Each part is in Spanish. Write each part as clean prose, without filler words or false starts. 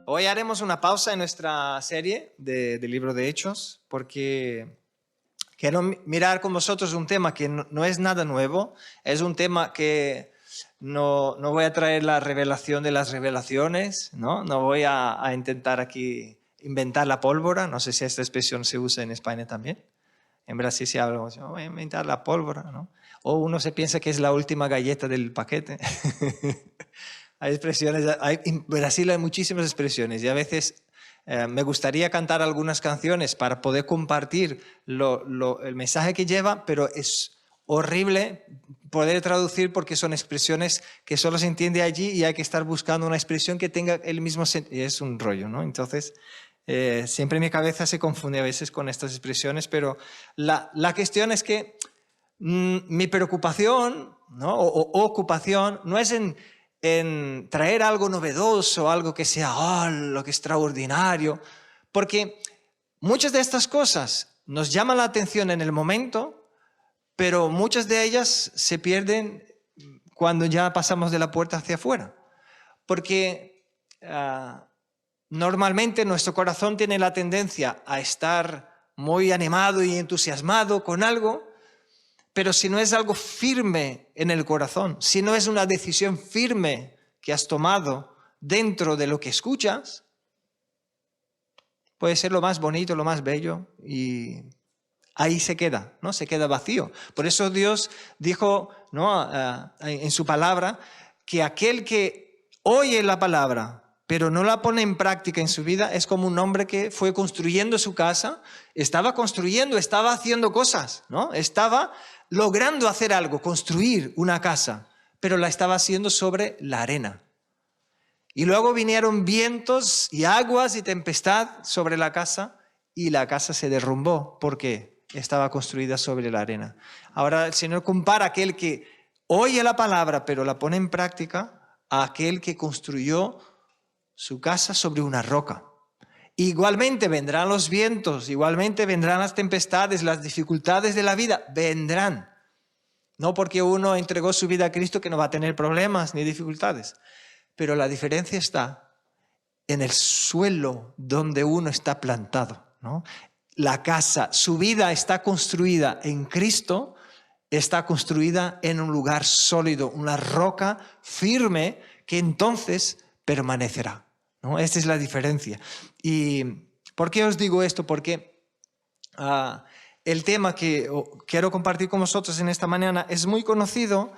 Hoy haremos una pausa en nuestra serie del libro de Hechos porque quiero mirar con vosotros un tema que no es nada nuevo, es un tema que no voy a traer la revelación de las revelaciones, no voy a intentar aquí inventar la pólvora, no sé si esta expresión se usa en España también, en Brasil se habla, voy a inventar la pólvora, ¿no? O uno se piensa que es la última galleta del paquete. Hay expresiones, en Brasil hay muchísimas expresiones y a veces me gustaría cantar algunas canciones para poder compartir el mensaje que lleva, pero es horrible poder traducir porque son expresiones que solo se entiende allí y hay que estar buscando una expresión que tenga el mismo sentido. Es un rollo, ¿no? Entonces, siempre mi cabeza se confunde a veces con estas expresiones, pero la cuestión es que mi preocupación, ¿no? o ocupación no es en traer algo novedoso, algo que sea lo que extraordinario, porque muchas de estas cosas nos llaman la atención en el momento, pero muchas de ellas se pierden cuando ya pasamos de la puerta hacia afuera, porque normalmente nuestro corazón tiene la tendencia a estar muy animado y entusiasmado con algo, pero si no es algo firme en el corazón, si no es una decisión firme que has tomado dentro de lo que escuchas, puede ser lo más bonito, lo más bello y ahí se queda, ¿no? Se queda vacío. Por eso Dios dijo, ¿no? En su palabra que aquel que oye la palabra pero no la pone en práctica en su vida es como un hombre que fue construyendo su casa, estaba construyendo, estaba haciendo cosas, ¿no? Estaba logrando hacer algo, construir una casa, pero la estaba haciendo sobre la arena. Y luego vinieron vientos y aguas y tempestad sobre la casa y la casa se derrumbó porque estaba construida sobre la arena. Ahora el Señor compara a aquel que oye la palabra pero la pone en práctica a aquel que construyó su casa sobre una roca. Igualmente vendrán los vientos, igualmente vendrán las tempestades, las dificultades de la vida, vendrán. No porque uno entregó su vida a Cristo que no va a tener problemas ni dificultades. Pero la diferencia está en el suelo donde uno está plantado, ¿no? La casa, su vida está construida en Cristo, está construida en un lugar sólido, una roca firme que entonces permanecerá, ¿no? Esta es la diferencia. ¿Y por qué os digo esto? Porque el tema que quiero compartir con vosotros en esta mañana es muy conocido,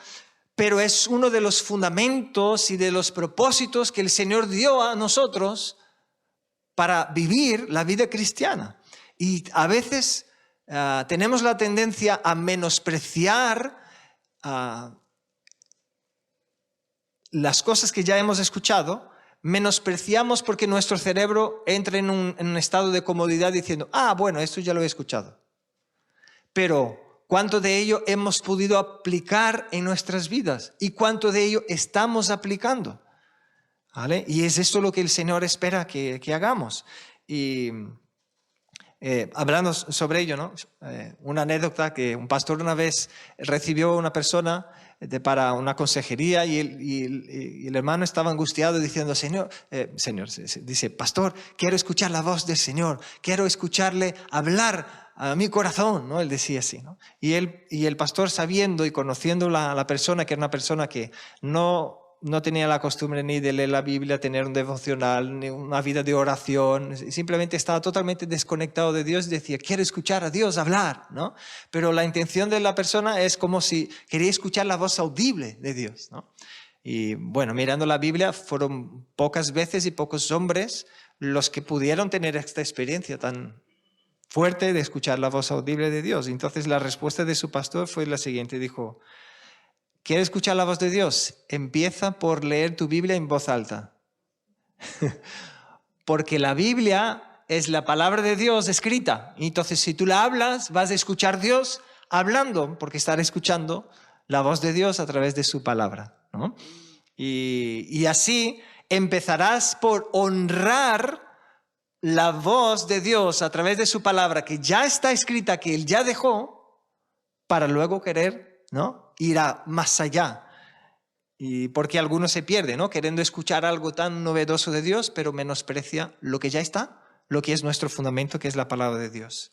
pero es uno de los fundamentos y de los propósitos que el Señor dio a nosotros para vivir la vida cristiana. Y a veces tenemos la tendencia a menospreciar las cosas que ya hemos escuchado, menospreciamos porque nuestro cerebro entra en un estado de comodidad diciendo, bueno, esto ya lo he escuchado. Pero ¿cuánto de ello hemos podido aplicar en nuestras vidas? ¿Y cuánto de ello estamos aplicando? ¿Vale? Y es esto lo que el Señor espera que hagamos. Y hablando sobre ello, ¿no? Una anécdota que un pastor una vez recibió a una persona para una consejería y el hermano estaba angustiado diciendo, Señor, dice, pastor, quiero escuchar la voz del Señor, quiero escucharle hablar a mi corazón, ¿no? Él decía así, ¿no? Y el pastor, sabiendo y conociendo la persona, que era una persona que no tenía la costumbre ni de leer la Biblia, tener un devocional, ni una vida de oración, simplemente estaba totalmente desconectado de Dios y decía, quiero escuchar a Dios hablar, ¿no? Pero la intención de la persona es como si quería escuchar la voz audible de Dios, ¿no? Y bueno, mirando la Biblia, fueron pocas veces y pocos hombres los que pudieron tener esta experiencia tan fuerte de escuchar la voz audible de Dios. Entonces la respuesta de su pastor fue la siguiente, dijo, ¿quieres escuchar la voz de Dios? Empieza por leer tu Biblia en voz alta. Porque la Biblia es la palabra de Dios escrita. Entonces si tú la hablas, vas a escuchar a Dios hablando, porque estará escuchando la voz de Dios a través de su palabra, ¿no? Y así empezarás por honrar la voz de Dios a través de su palabra, que ya está escrita, que Él ya dejó, para luego querer, ¿no?, ir más allá. Y porque algunos se pierden, ¿no?, queriendo escuchar algo tan novedoso de Dios, pero menosprecia lo que ya está, lo que es nuestro fundamento, que es la palabra de Dios.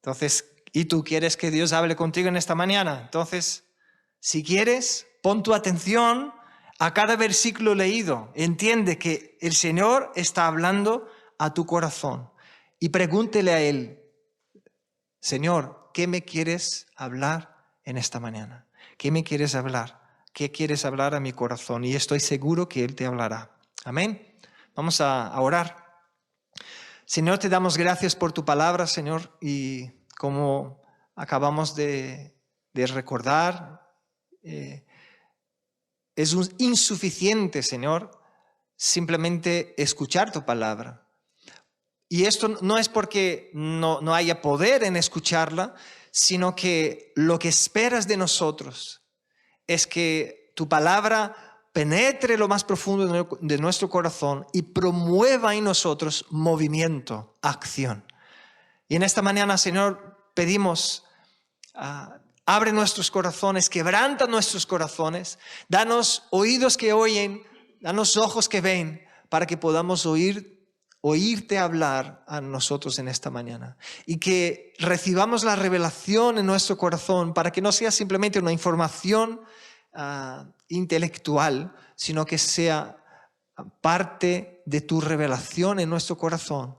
Entonces, ¿y tú quieres que Dios hable contigo en esta mañana? Entonces, si quieres, pon tu atención a cada versículo leído. Entiende que el Señor está hablando a tu corazón. Y pregúntele a Él, Señor, ¿qué me quieres hablar en esta mañana? ¿Qué me quieres hablar? ¿Qué quieres hablar a mi corazón? Y estoy seguro que Él te hablará. Amén. Vamos a orar. Señor, te damos gracias por tu palabra, Señor, y como acabamos de recordar, es insuficiente, Señor, simplemente escuchar tu palabra. Y esto no es porque no haya poder en escucharla, sino que lo que esperas de nosotros es que tu palabra penetre lo más profundo de nuestro corazón y promueva en nosotros movimiento, acción. Y en esta mañana, Señor, pedimos, abre nuestros corazones, quebranta nuestros corazones, danos oídos que oyen, danos ojos que ven, para que podamos oírte hablar a nosotros en esta mañana. Y que recibamos la revelación en nuestro corazón, para que no sea simplemente una información intelectual, sino que sea parte de tu revelación en nuestro corazón,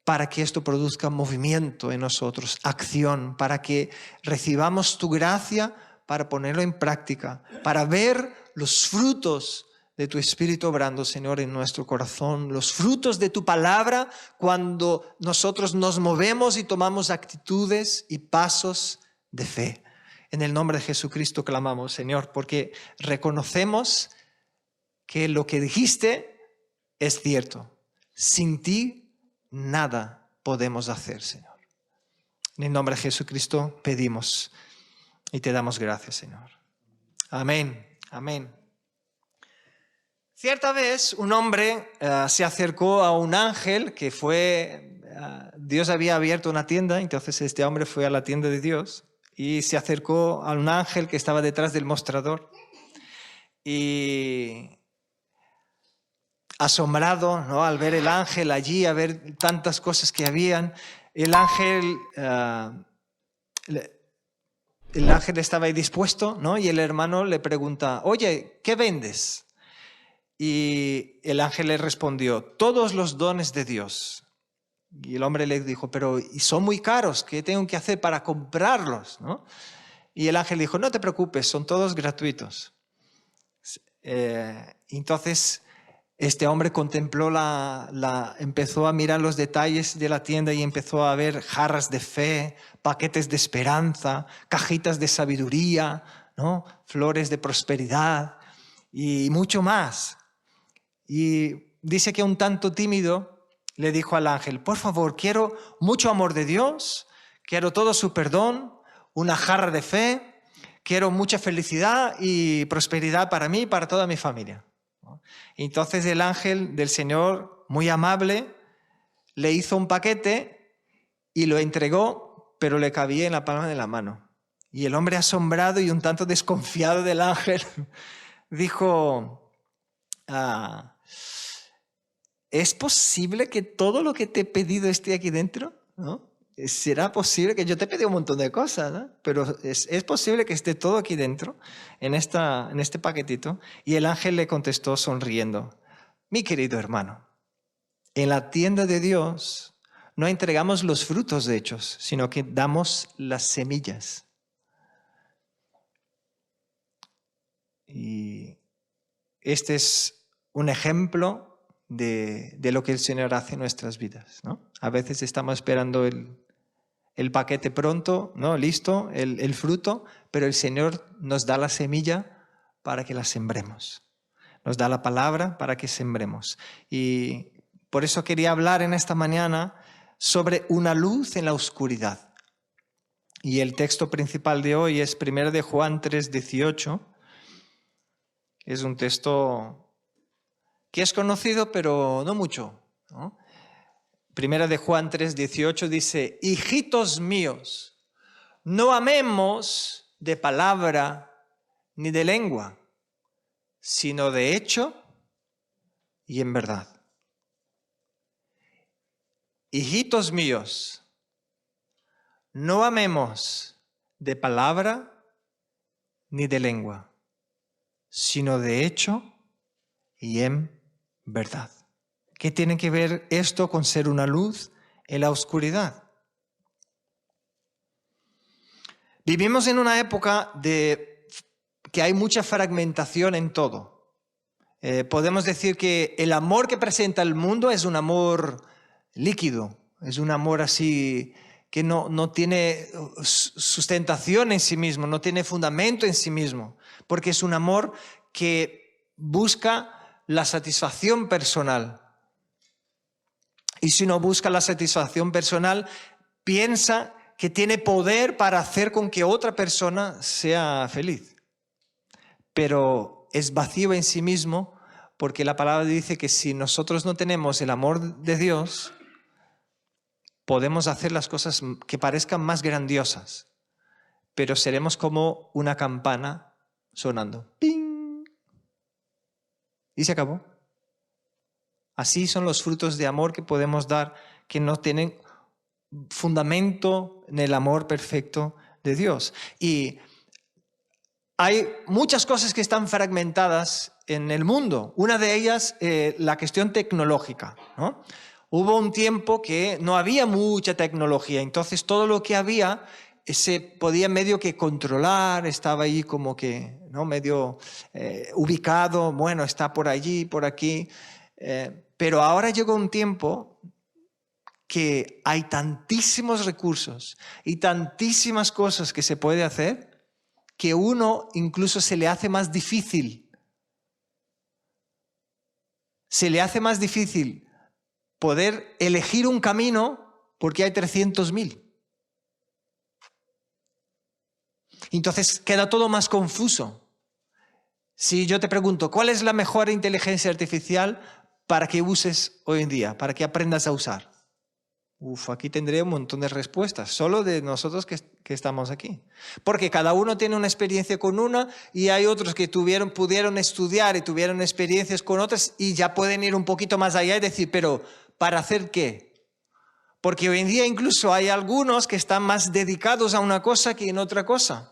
para que esto produzca movimiento en nosotros, acción, para que recibamos tu gracia para ponerlo en práctica, para ver los frutos de tu Espíritu obrando, Señor, en nuestro corazón, los frutos de tu palabra cuando nosotros nos movemos y tomamos actitudes y pasos de fe. En el nombre de Jesucristo clamamos, Señor, porque reconocemos que lo que dijiste es cierto. Sin ti nada podemos hacer, Señor. En el nombre de Jesucristo pedimos y te damos gracias, Señor. Amén, amén. Cierta vez un hombre se acercó a un ángel que Dios había abierto una tienda, entonces este hombre fue a la tienda de Dios y se acercó a un ángel que estaba detrás del mostrador y asombrado, ¿no?, al ver el ángel allí, a ver tantas cosas que habían, el ángel estaba ahí dispuesto, ¿no?, y el hermano le pregunta, oye, ¿qué vendes? Y el ángel le respondió, todos los dones de Dios. Y el hombre le dijo, pero son muy caros, ¿qué tengo que hacer para comprarlos?, ¿no? Y el ángel dijo, no te preocupes, son todos gratuitos. Entonces este hombre contempló empezó a mirar los detalles de la tienda y empezó a ver jarras de fe, paquetes de esperanza, cajitas de sabiduría, ¿no?, flores de prosperidad y mucho más. Y dice que un tanto tímido le dijo al ángel, por favor, quiero mucho amor de Dios, quiero todo su perdón, una jarra de fe, quiero mucha felicidad y prosperidad para mí y para toda mi familia. Entonces el ángel del Señor, muy amable, le hizo un paquete y lo entregó, pero le cabía en la palma de la mano. Y el hombre, asombrado y un tanto desconfiado del ángel, dijo, ¿es posible que todo lo que te he pedido esté aquí dentro? ¿No? ¿Será posible que yo te he pedido un montón de cosas, ¿no? Pero es posible que esté todo aquí dentro, en este paquetito? Y el ángel le contestó sonriendo, mi querido hermano, en la tienda de Dios no entregamos los frutos hechos, sino que damos las semillas. Y este es un ejemplo de lo que el Señor hace en nuestras vidas, ¿no? A veces estamos esperando el paquete pronto, ¿no?, listo, el fruto, pero el Señor nos da la semilla para que la sembremos. Nos da la palabra para que sembremos. Y por eso quería hablar en esta mañana sobre una luz en la oscuridad. Y el texto principal de hoy es 1 de Juan 3:18. Es un texto que es conocido, pero no mucho, ¿no? Primera de Juan 3:18 dice, hijitos míos, no amemos de palabra ni de lengua, sino de hecho y en verdad. Hijitos míos, no amemos de palabra ni de lengua, sino de hecho y en verdad. ¿Qué tiene que ver esto con ser una luz en la oscuridad? Vivimos en una época que hay mucha fragmentación en todo. Podemos decir que el amor que presenta el mundo es un amor líquido, es un amor así que no tiene sustentación en sí mismo, no tiene fundamento en sí mismo, porque es un amor que busca la satisfacción personal. Y si no busca la satisfacción personal, piensa que tiene poder para hacer con que otra persona sea feliz. Pero es vacío en sí mismo, porque la palabra dice que si nosotros no tenemos el amor de Dios, podemos hacer las cosas que parezcan más grandiosas, pero seremos como una campana sonando. ¡Ping! Y se acabó. Así son los frutos de amor que podemos dar, que no tienen fundamento en el amor perfecto de Dios. Y hay muchas cosas que están fragmentadas en el mundo. Una de ellas, la cuestión tecnológica, ¿no? Hubo un tiempo que no había mucha tecnología, entonces todo lo que había se podía medio que controlar, estaba ahí como que, ¿no? Medio ubicado, bueno, está por allí, por aquí. Pero ahora llegó un tiempo que hay tantísimos recursos y tantísimas cosas que se puede hacer que uno incluso se le hace más difícil. Se le hace más difícil poder elegir un camino porque hay 300.000. Entonces queda todo más confuso. Si yo te pregunto, ¿cuál es la mejor inteligencia artificial para que uses hoy en día, para que aprendas a usar? Aquí tendré un montón de respuestas, solo de nosotros que estamos aquí. Porque cada uno tiene una experiencia con una y hay otros que pudieron estudiar y tuvieron experiencias con otras y ya pueden ir un poquito más allá y decir, pero ¿para hacer qué? Porque hoy en día incluso hay algunos que están más dedicados a una cosa que en otra cosa.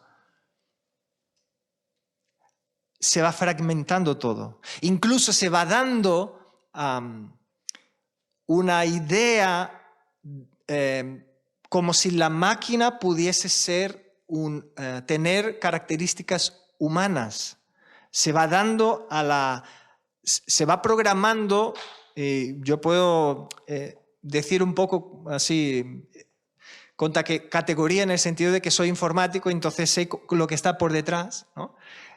Se va fragmentando todo. Incluso se va dando una idea como si la máquina pudiese tener características humanas. Se va dando se va programando, yo puedo decir un poco así, con categoría en el sentido de que soy informático, entonces sé lo que está por detrás, ¿no?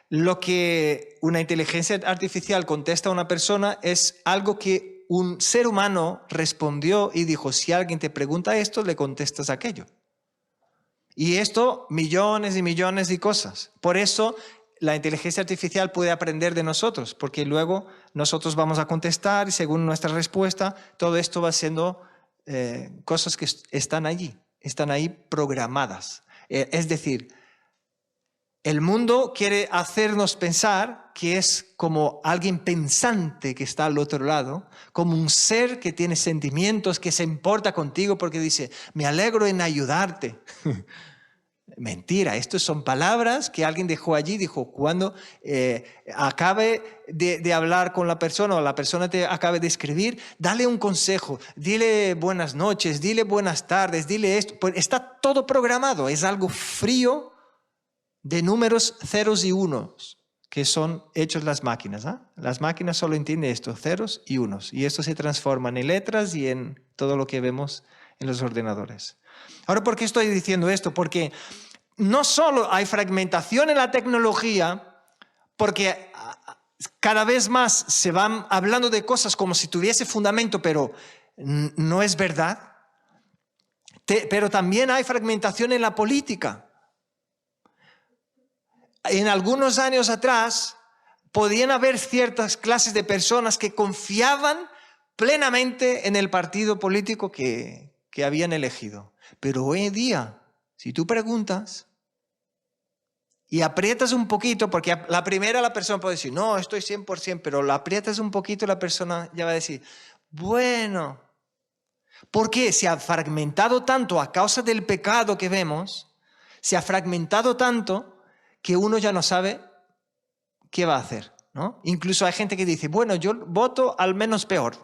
Lo que una inteligencia artificial contesta a una persona es algo que un ser humano respondió y dijo, si alguien te pregunta esto, le contestas aquello. Y esto, millones y millones de cosas. Por eso la inteligencia artificial puede aprender de nosotros, porque luego nosotros vamos a contestar y según nuestra respuesta, todo esto va siendo cosas que están allí, están ahí programadas. Es decir, el mundo quiere hacernos pensar que es como alguien pensante que está al otro lado, como un ser que tiene sentimientos, que se importa contigo porque dice, me alegro en ayudarte. Mentira, estas son palabras que alguien dejó allí, dijo, cuando acabe de hablar con la persona o la persona te acabe de escribir, dale un consejo, dile buenas noches, dile buenas tardes, dile esto. Pues está todo programado, es algo frío, de números ceros y unos, que son hechos las máquinas. Las máquinas solo entienden esto, ceros y unos. Y esto se transforma en letras y en todo lo que vemos en los ordenadores. Ahora, ¿por qué estoy diciendo esto? Porque no solo hay fragmentación en la tecnología, porque cada vez más se van hablando de cosas como si tuviese fundamento, pero no es verdad. Pero también hay fragmentación en la política. En algunos años atrás, podían haber ciertas clases de personas que confiaban plenamente en el partido político que habían elegido. Pero hoy en día, si tú preguntas y aprietas un poquito, porque la persona puede decir, no, estoy 100%, pero la aprietas un poquito, la persona ya va a decir, bueno, porque se ha fragmentado tanto a causa del pecado que vemos, se ha fragmentado tanto que uno ya no sabe qué va a hacer, ¿no? Incluso hay gente que dice, bueno, yo voto al menos peor,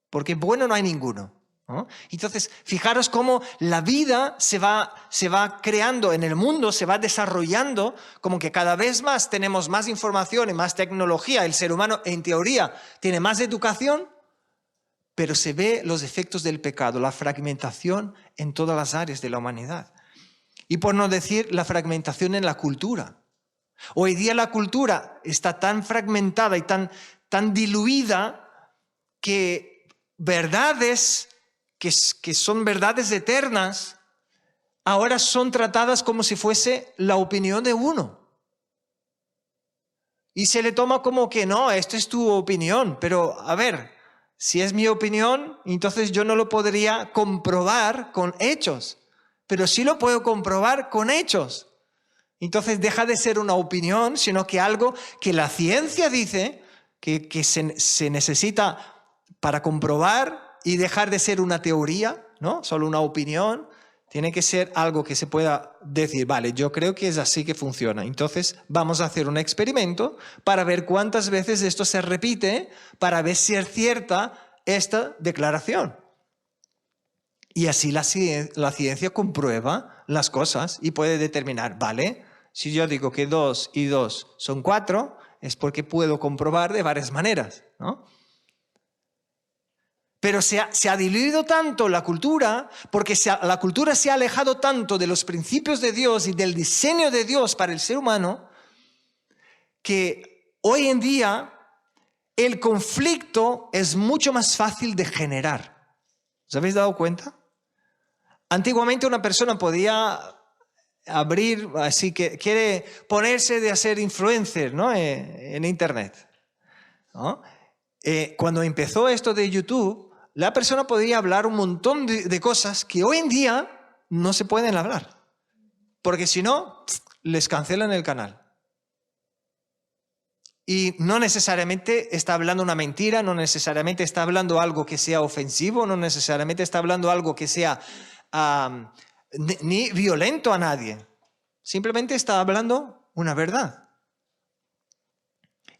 porque bueno no hay ninguno, ¿no? Entonces, fijaros cómo la vida se va creando en el mundo, se va desarrollando, como que cada vez más tenemos más información y más tecnología. El ser humano, en teoría, tiene más educación, pero se ve los efectos del pecado, la fragmentación en todas las áreas de la humanidad. Y por no decir la fragmentación en la cultura. Hoy día la cultura está tan fragmentada y tan diluida que verdades que son verdades eternas ahora son tratadas como si fuese la opinión de uno. Y se le toma como que no, esta es tu opinión, pero a ver, si es mi opinión, entonces yo no lo podría comprobar con hechos, pero sí lo puedo comprobar con hechos. Entonces deja de ser una opinión, sino que algo que la ciencia dice que se necesita para comprobar y dejar de ser una teoría, ¿no? Solo una opinión. Tiene que ser algo que se pueda decir, vale, yo creo que es así que funciona. Entonces vamos a hacer un experimento para ver cuántas veces esto se repite, para ver si es cierta esta declaración. Y así la ciencia comprueba las cosas y puede determinar, vale, si yo digo que 2 y 2 son 4, es porque puedo comprobar de varias maneras, ¿no? Pero se ha diluido tanto la cultura, porque la cultura se ha alejado tanto de los principios de Dios y del diseño de Dios para el ser humano, que hoy en día el conflicto es mucho más fácil de generar. ¿Os habéis dado cuenta? Antiguamente una persona podía abrir, así que quiere ponerse de hacer influencer, ¿no? En Internet, ¿no? Cuando empezó esto de YouTube, la persona podía hablar un montón de cosas que hoy en día no se pueden hablar. Porque si no, les cancelan el canal. Y no necesariamente está hablando una mentira, no necesariamente está hablando algo que sea ofensivo, no necesariamente está hablando algo que sea ni violento a nadie. Simplemente está hablando una verdad.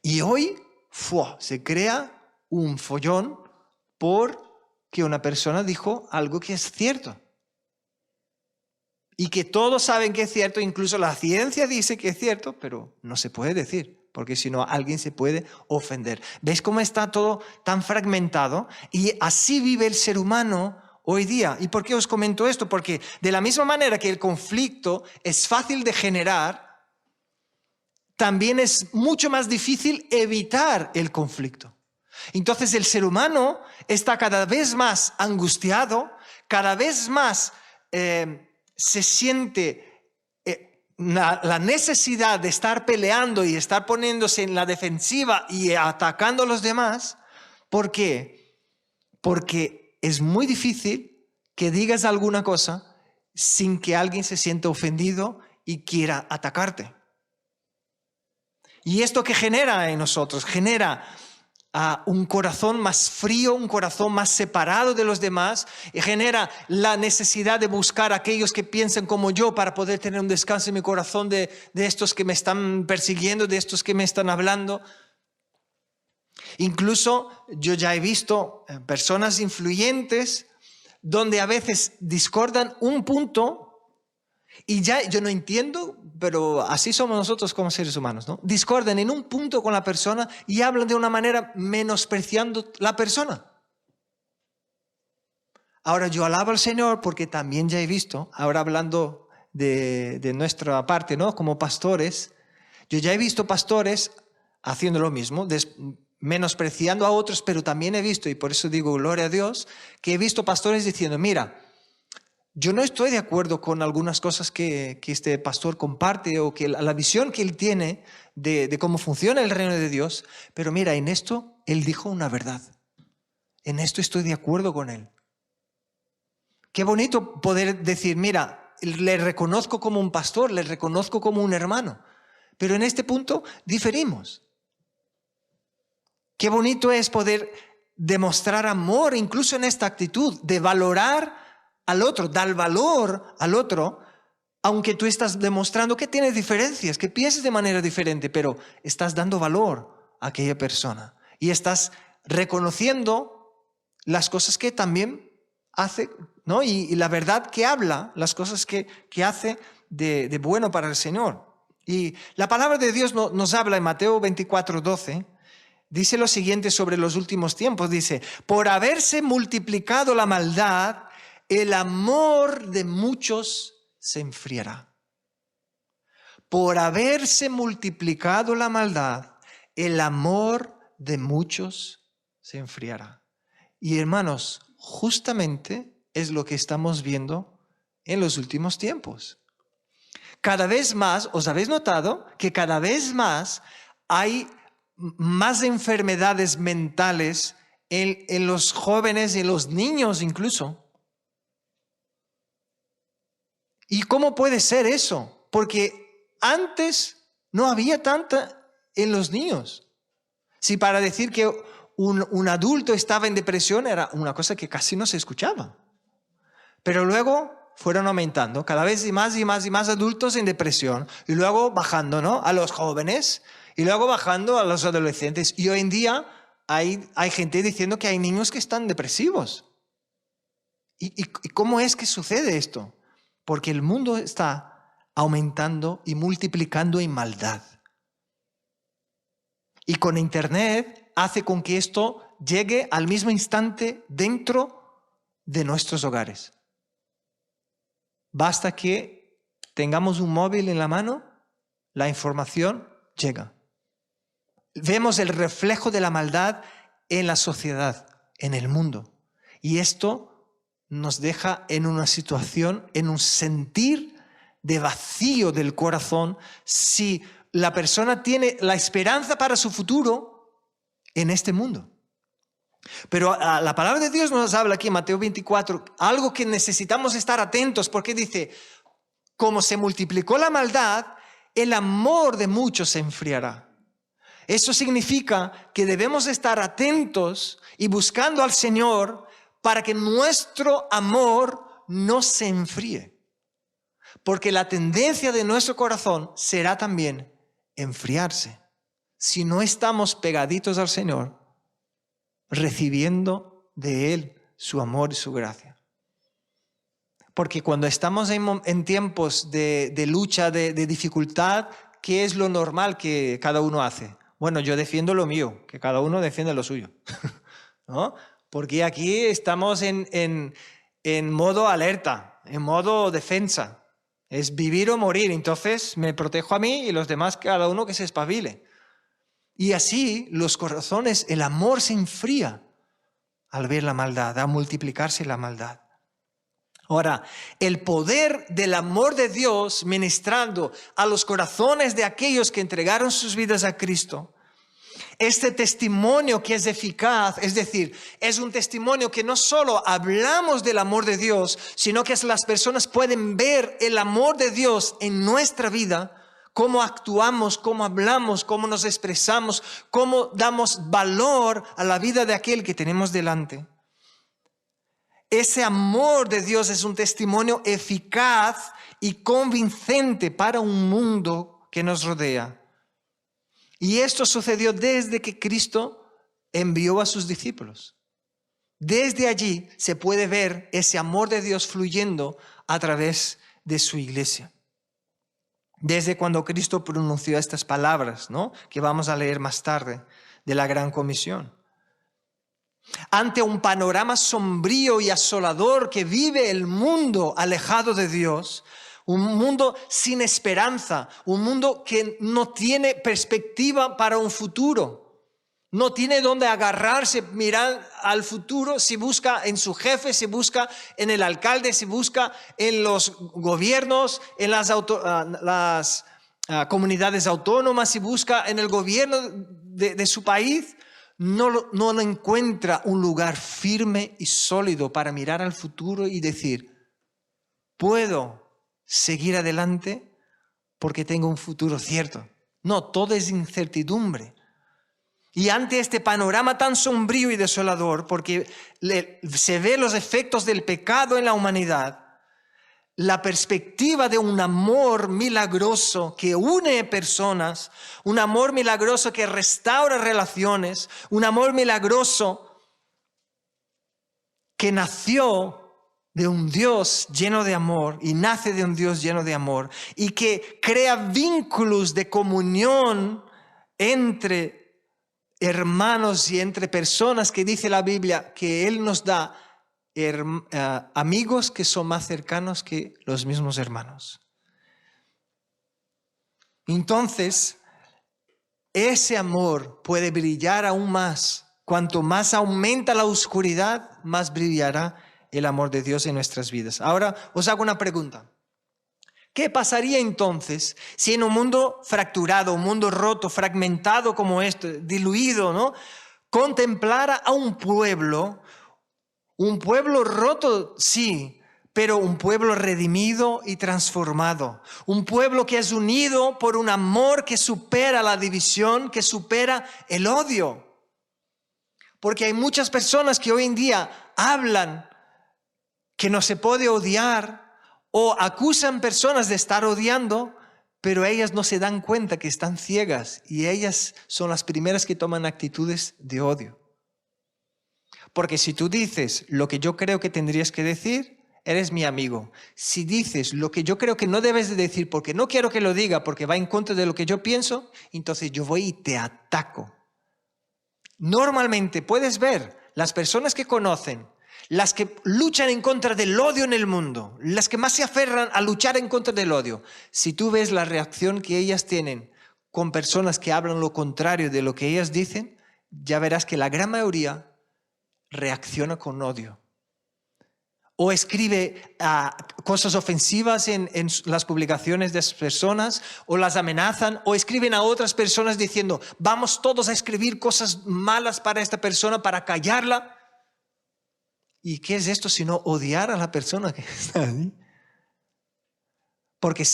Y hoy se crea un follón porque una persona dijo algo que es cierto. Y que todos saben que es cierto, incluso la ciencia dice que es cierto, pero no se puede decir, porque si no alguien se puede ofender. ¿Veis cómo está todo tan fragmentado? Y así vive el ser humano hoy día. ¿Y por qué os comento esto? Porque de la misma manera que el conflicto es fácil de generar, también es mucho más difícil evitar el conflicto. Entonces el ser humano está cada vez más angustiado, cada vez más se siente la necesidad de estar peleando y estar poniéndose en la defensiva y atacando a los demás. ¿Por qué? Porque es muy difícil que digas alguna cosa sin que alguien se sienta ofendido y quiera atacarte. Y esto que genera en nosotros, genera un corazón más frío, un corazón más separado de los demás, y genera la necesidad de buscar a aquellos que piensen como yo para poder tener un descanso en mi corazón de estos que me están persiguiendo, de estos que me están hablando. Incluso yo ya he visto personas influyentes donde a veces discordan un punto y ya yo no entiendo, pero así somos nosotros como seres humanos, ¿no? Discordan en un punto con la persona y hablan de una manera menospreciando la persona. Ahora yo alabo al Señor porque también ya he visto, ahora hablando de nuestra parte, ¿no? Como pastores, yo ya he visto pastores haciendo lo mismo, menospreciando a otros, pero también he visto, y por eso digo gloria a Dios, que he visto pastores diciendo, mira, yo no estoy de acuerdo con algunas cosas que este pastor comparte o que la visión que él tiene de cómo funciona el reino de Dios, pero mira, en esto él dijo una verdad. En esto estoy de acuerdo con él. Qué bonito poder decir, mira, le reconozco como un pastor, le reconozco como un hermano, pero en este punto diferimos. Qué bonito es poder demostrar amor incluso en esta actitud de valorar al otro, dar valor al otro, aunque tú estás demostrando que tienes diferencias, que piensas de manera diferente, pero estás dando valor a aquella persona y estás reconociendo las cosas que también hace, ¿no? Y la verdad que habla, las cosas que hace de bueno para el Señor. Y la palabra de Dios nos habla en Mateo 24:12. Dice lo siguiente sobre los últimos tiempos, dice, por haberse multiplicado la maldad, el amor de muchos se enfriará. Por haberse multiplicado la maldad, el amor de muchos se enfriará. Y hermanos, justamente es lo que estamos viendo en los últimos tiempos. Cada vez más, ¿os habéis notado que cada vez más hay más enfermedades mentales en los jóvenes y en los niños incluso? ¿Y cómo puede ser eso? Porque antes no había tanta en los niños. Si para decir que un adulto estaba en depresión era una cosa que casi no se escuchaba. Pero luego fueron aumentando, cada vez y más adultos en depresión, y luego bajando, ¿no?, a los jóvenes, y luego bajando a los adolescentes. Y hoy en día hay gente diciendo que hay niños que están depresivos. ¿Y cómo es que sucede esto? Porque el mundo está aumentando y multiplicando en maldad. Y con Internet hace con que esto llegue al mismo instante dentro de nuestros hogares. Basta que tengamos un móvil en la mano, la información llega. Vemos el reflejo de la maldad en la sociedad, en el mundo. Y esto nos deja en una situación, en un sentir de vacío del corazón si la persona tiene la esperanza para su futuro en este mundo. Pero la palabra de Dios nos habla aquí en Mateo 24, algo que necesitamos estar atentos, porque dice, como se multiplicó la maldad, el amor de muchos se enfriará. Eso significa que debemos estar atentos y buscando al Señor para que nuestro amor no se enfríe. Porque la tendencia de nuestro corazón será también enfriarse. Si no estamos pegaditos al Señor, recibiendo de Él su amor y su gracia. Porque cuando estamos en tiempos de lucha, de dificultad, ¿qué es lo normal que cada uno hace? Bueno, yo defiendo lo mío, que cada uno defiende lo suyo. ¿No? Porque aquí estamos en modo alerta, en modo defensa. Es vivir o morir, entonces me protejo a mí y los demás, cada uno que se espabile. Y así los corazones, el amor se enfría al ver la maldad, a multiplicarse la maldad. Ahora, el poder del amor de Dios ministrando a los corazones de aquellos que entregaron sus vidas a Cristo, este testimonio que es eficaz, es decir, es un testimonio que no solo hablamos del amor de Dios, sino que las personas pueden ver el amor de Dios en nuestra vida, cómo actuamos, cómo hablamos, cómo nos expresamos, cómo damos valor a la vida de aquel que tenemos delante. Ese amor de Dios es un testimonio eficaz y convincente para un mundo que nos rodea. Y esto sucedió desde que Cristo envió a sus discípulos. Desde allí se puede ver ese amor de Dios fluyendo a través de su iglesia. Desde cuando Cristo pronunció estas palabras, ¿no?, que vamos a leer más tarde, de la Gran Comisión. Ante un panorama sombrío y asolador que vive el mundo alejado de Dios, un mundo sin esperanza, un mundo que no tiene perspectiva para un futuro, No tiene dónde agarrarse, mirar al futuro. Se busca en su jefe, se busca en el alcalde, se busca en los gobiernos, en las comunidades autónomas, se busca en el gobierno de su país. No encuentra un lugar firme y sólido para mirar al futuro y decir, puedo seguir adelante porque tengo un futuro cierto. No, todo es incertidumbre. Y ante este panorama tan sombrío y desolador, porque se ven los efectos del pecado en la humanidad, la perspectiva de un amor milagroso que une personas, un amor milagroso que restaura relaciones, un amor milagroso que nació de un Dios lleno de amor y nace de un Dios lleno de amor y que crea vínculos de comunión entre hermanos y entre personas, que dice la Biblia que Él nos da amigos que son más cercanos que los mismos hermanos. Entonces, ese amor puede brillar aún más. Cuanto más aumenta la oscuridad, más brillará el amor de Dios en nuestras vidas. Ahora os hago una pregunta. ¿Qué pasaría entonces si en un mundo fracturado, un mundo roto, fragmentado como este, diluido, ¿no?, contemplara a un pueblo roto, sí, pero un pueblo redimido y transformado? Un pueblo que es unido por un amor que supera la división, que supera el odio. Porque hay muchas personas que hoy en día hablan que no se puede odiar, o acusan personas de estar odiando, pero ellas no se dan cuenta que están ciegas y ellas son las primeras que toman actitudes de odio. Porque si tú dices lo que yo creo que tendrías que decir, eres mi amigo. Si dices lo que yo creo que no debes de decir porque no quiero que lo diga, porque va en contra de lo que yo pienso, entonces yo voy y te ataco. Normalmente puedes ver las personas que conocen, las que luchan en contra del odio en el mundo, las que más se aferran a luchar en contra del odio. Si tú ves la reacción que ellas tienen con personas que hablan lo contrario de lo que ellas dicen, ya verás que la gran mayoría reacciona con odio. O escribe cosas ofensivas en las publicaciones de esas personas, o las amenazan, o escriben a otras personas diciendo, vamos todos a escribir cosas malas para esta persona para callarla. ¿Y qué es esto sino odiar a la persona que está ahí? Porque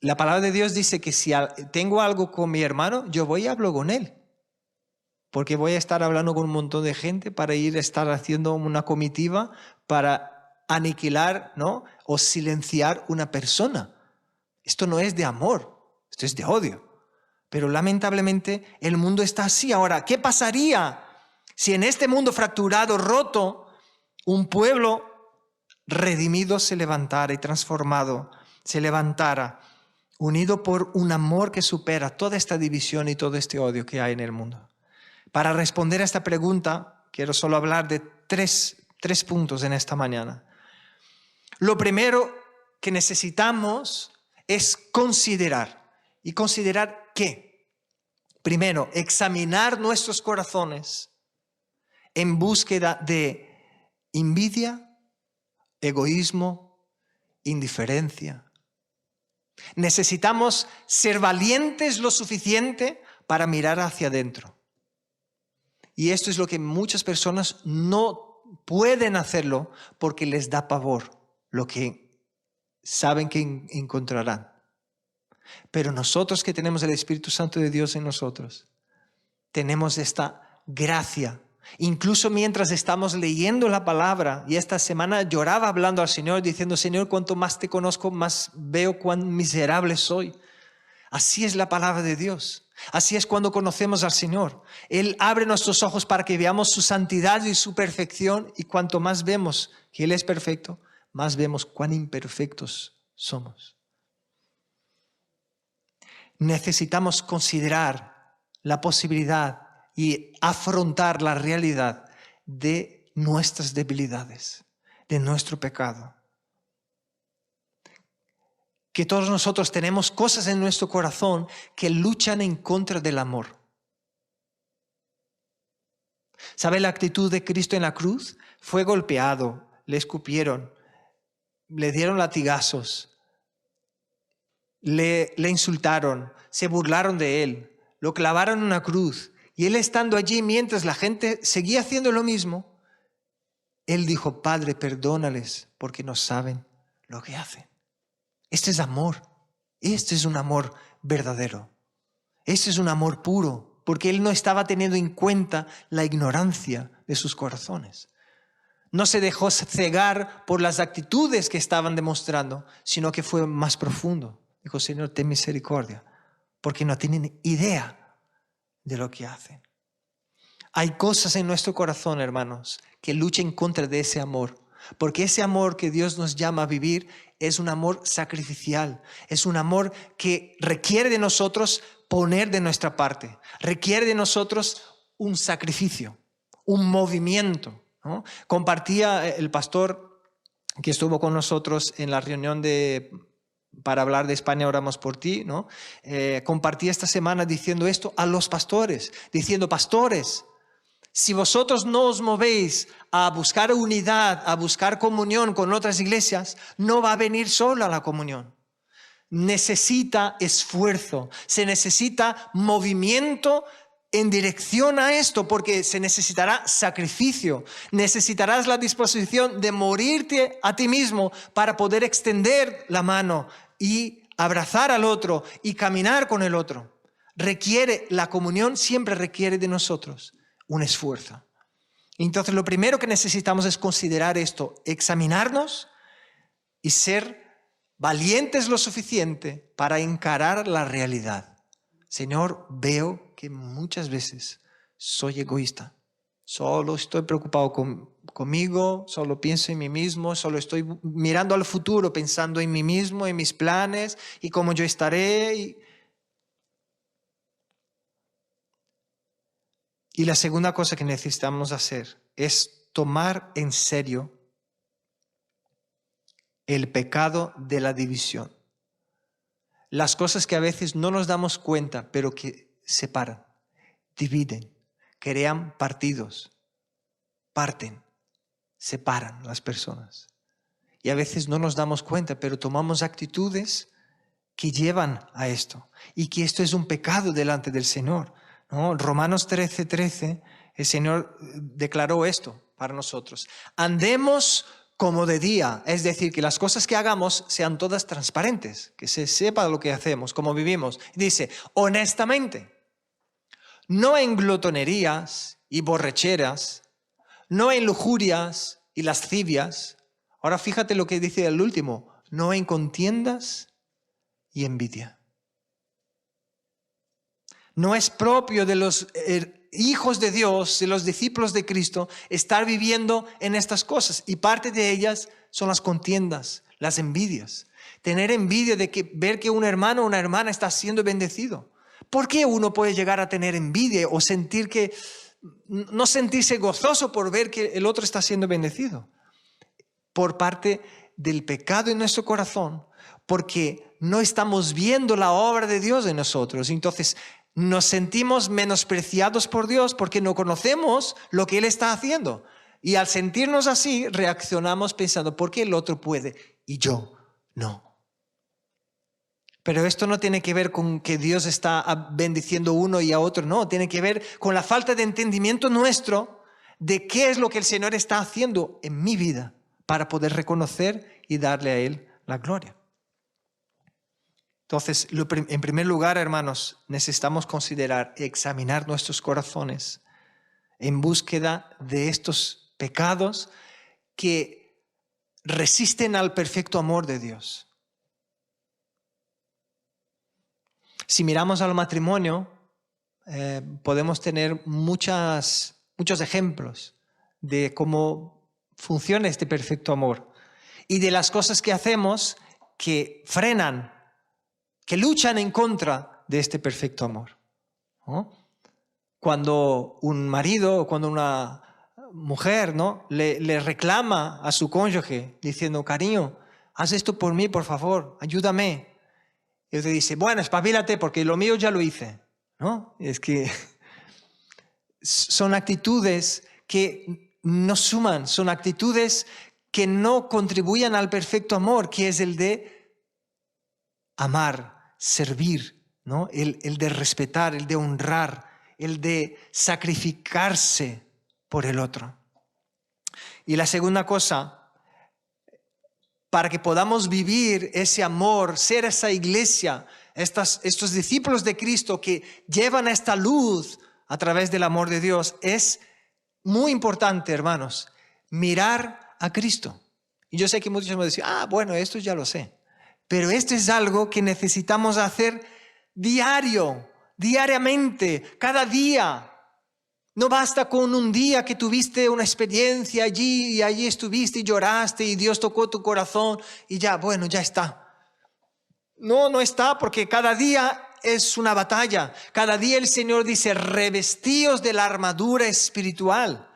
la palabra de Dios dice que si tengo algo con mi hermano, yo voy y hablo con él. Porque voy a estar hablando con un montón de gente para estar haciendo una comitiva para aniquilar, ¿no?, o silenciar una persona. Esto no es de amor, esto es de odio. Pero lamentablemente el mundo está así. Ahora, ¿qué pasaría si en este mundo fracturado, roto, un pueblo redimido se levantara y transformado se levantara, unido por un amor que supera toda esta división y todo este odio que hay en el mundo? Para responder a esta pregunta, quiero solo hablar de tres puntos en esta mañana. Lo primero que necesitamos es considerar. ¿Y considerar qué? Primero, examinar nuestros corazones en búsqueda de envidia, egoísmo, indiferencia. Necesitamos ser valientes lo suficiente para mirar hacia adentro. Y esto es lo que muchas personas no pueden hacerlo porque les da pavor lo que saben que encontrarán. Pero nosotros que tenemos el Espíritu Santo de Dios en nosotros, tenemos esta gracia. Incluso mientras estamos leyendo la palabra, y esta semana lloraba hablando al Señor, diciendo, Señor, cuanto más te conozco, más veo cuán miserable soy. Así es la palabra de Dios. Así es cuando conocemos al Señor. Él abre nuestros ojos para que veamos su santidad y su perfección, y cuanto más vemos que Él es perfecto, más vemos cuán imperfectos somos. Necesitamos considerar la posibilidad y afrontar la realidad de nuestras debilidades, de nuestro pecado. Que todos nosotros tenemos cosas en nuestro corazón que luchan en contra del amor. ¿Sabe la actitud de Cristo en la cruz? Fue golpeado, le escupieron, le dieron latigazos, le insultaron, se burlaron de él, lo clavaron en una cruz. Y él estando allí mientras la gente seguía haciendo lo mismo, él dijo: Padre, perdónales porque no saben lo que hacen. Este es amor. Este es un amor verdadero. Este es un amor puro, porque él no estaba teniendo en cuenta la ignorancia de sus corazones. No se dejó cegar por las actitudes que estaban demostrando, sino que fue más profundo. Dijo: Señor, ten misericordia, porque no tienen idea de lo que hacen. Hay cosas en nuestro corazón, hermanos, que luchen contra de ese amor. Porque ese amor que Dios nos llama a vivir es un amor sacrificial. Es un amor que requiere de nosotros poner de nuestra parte. Requiere de nosotros un sacrificio, un movimiento, ¿no? Compartía el pastor que estuvo con nosotros en la reunión para hablar de España oramos por ti, ¿no? Compartía esta semana diciendo esto a los pastores, diciendo: pastores, si vosotros no os movéis a buscar unidad, a buscar comunión con otras iglesias, no va a venir sola la comunión. Necesita esfuerzo, se necesita movimiento en dirección a esto, porque se necesitará sacrificio, necesitarás la disposición de morirte a ti mismo para poder extender la mano y abrazar al otro y caminar con el otro. La comunión siempre requiere de nosotros un esfuerzo. Entonces lo primero que necesitamos es considerar esto, examinarnos y ser valientes lo suficiente para encarar la realidad. Señor, veo que muchas veces soy egoísta. Solo estoy preocupado conmigo, solo pienso en mí mismo, solo estoy mirando al futuro, pensando en mí mismo, en mis planes y cómo yo estaré. Y la segunda cosa que necesitamos hacer es tomar en serio el pecado de la división. Las cosas que a veces no nos damos cuenta, pero que separan, dividen, crean partidos, parten, separan las personas. Y a veces no nos damos cuenta, pero tomamos actitudes que llevan a esto. Y que esto es un pecado delante del Señor, ¿no? Romanos 13:13, el Señor declaró esto para nosotros: andemos como de día, es decir, que las cosas que hagamos sean todas transparentes, que se sepa lo que hacemos, cómo vivimos. Dice: honestamente, no en glotonerías y borracheras, no en lujurias y lascivias. Ahora fíjate lo que dice el último: no en contiendas y envidia. No es propio de los hijos de Dios, de los discípulos de Cristo, estar viviendo en estas cosas. Y parte de ellas son las contiendas, las envidias. Tener envidia de ver que un hermano o una hermana está siendo bendecido. ¿Por qué uno puede llegar a tener envidia o no sentirse gozoso por ver que el otro está siendo bendecido? Por parte del pecado en nuestro corazón, porque no estamos viendo la obra de Dios en nosotros. Entonces nos sentimos menospreciados por Dios porque no conocemos lo que Él está haciendo. Y al sentirnos así, reaccionamos pensando: ¿por qué el otro puede y yo no? Pero esto no tiene que ver con que Dios está bendiciendo a uno y a otro, no. Tiene que ver con la falta de entendimiento nuestro de qué es lo que el Señor está haciendo en mi vida para poder reconocer y darle a Él la gloria. Entonces, en primer lugar, hermanos, necesitamos examinar nuestros corazones en búsqueda de estos pecados que resisten al perfecto amor de Dios. Si miramos al matrimonio, podemos tener muchos ejemplos de cómo funciona este perfecto amor y de las cosas que hacemos que frenan, que luchan en contra de este perfecto amor, ¿no? Cuando un marido o cuando una mujer, ¿no?, le reclama a su cónyuge diciendo: cariño, haz esto por mí, por favor, ayúdame. Y él te dice: bueno, espabilate porque lo mío ya lo hice, ¿no? Es que son actitudes que no suman, son actitudes que no contribuyen al perfecto amor, que es el de amar, servir, ¿no? El de respetar, el de honrar, el de sacrificarse por el otro. Y la segunda cosa, para que podamos vivir ese amor, ser esa iglesia, estos discípulos de Cristo que llevan esta luz a través del amor de Dios, es muy importante, hermanos, mirar a Cristo. Y yo sé que muchos me dicen, bueno, esto ya lo sé. Pero esto es algo que necesitamos hacer diariamente, cada día. No basta con un día que tuviste una experiencia allí y allí estuviste y lloraste y Dios tocó tu corazón y ya está. No está, porque cada día es una batalla. Cada día el Señor dice, revestíos de la armadura espiritual.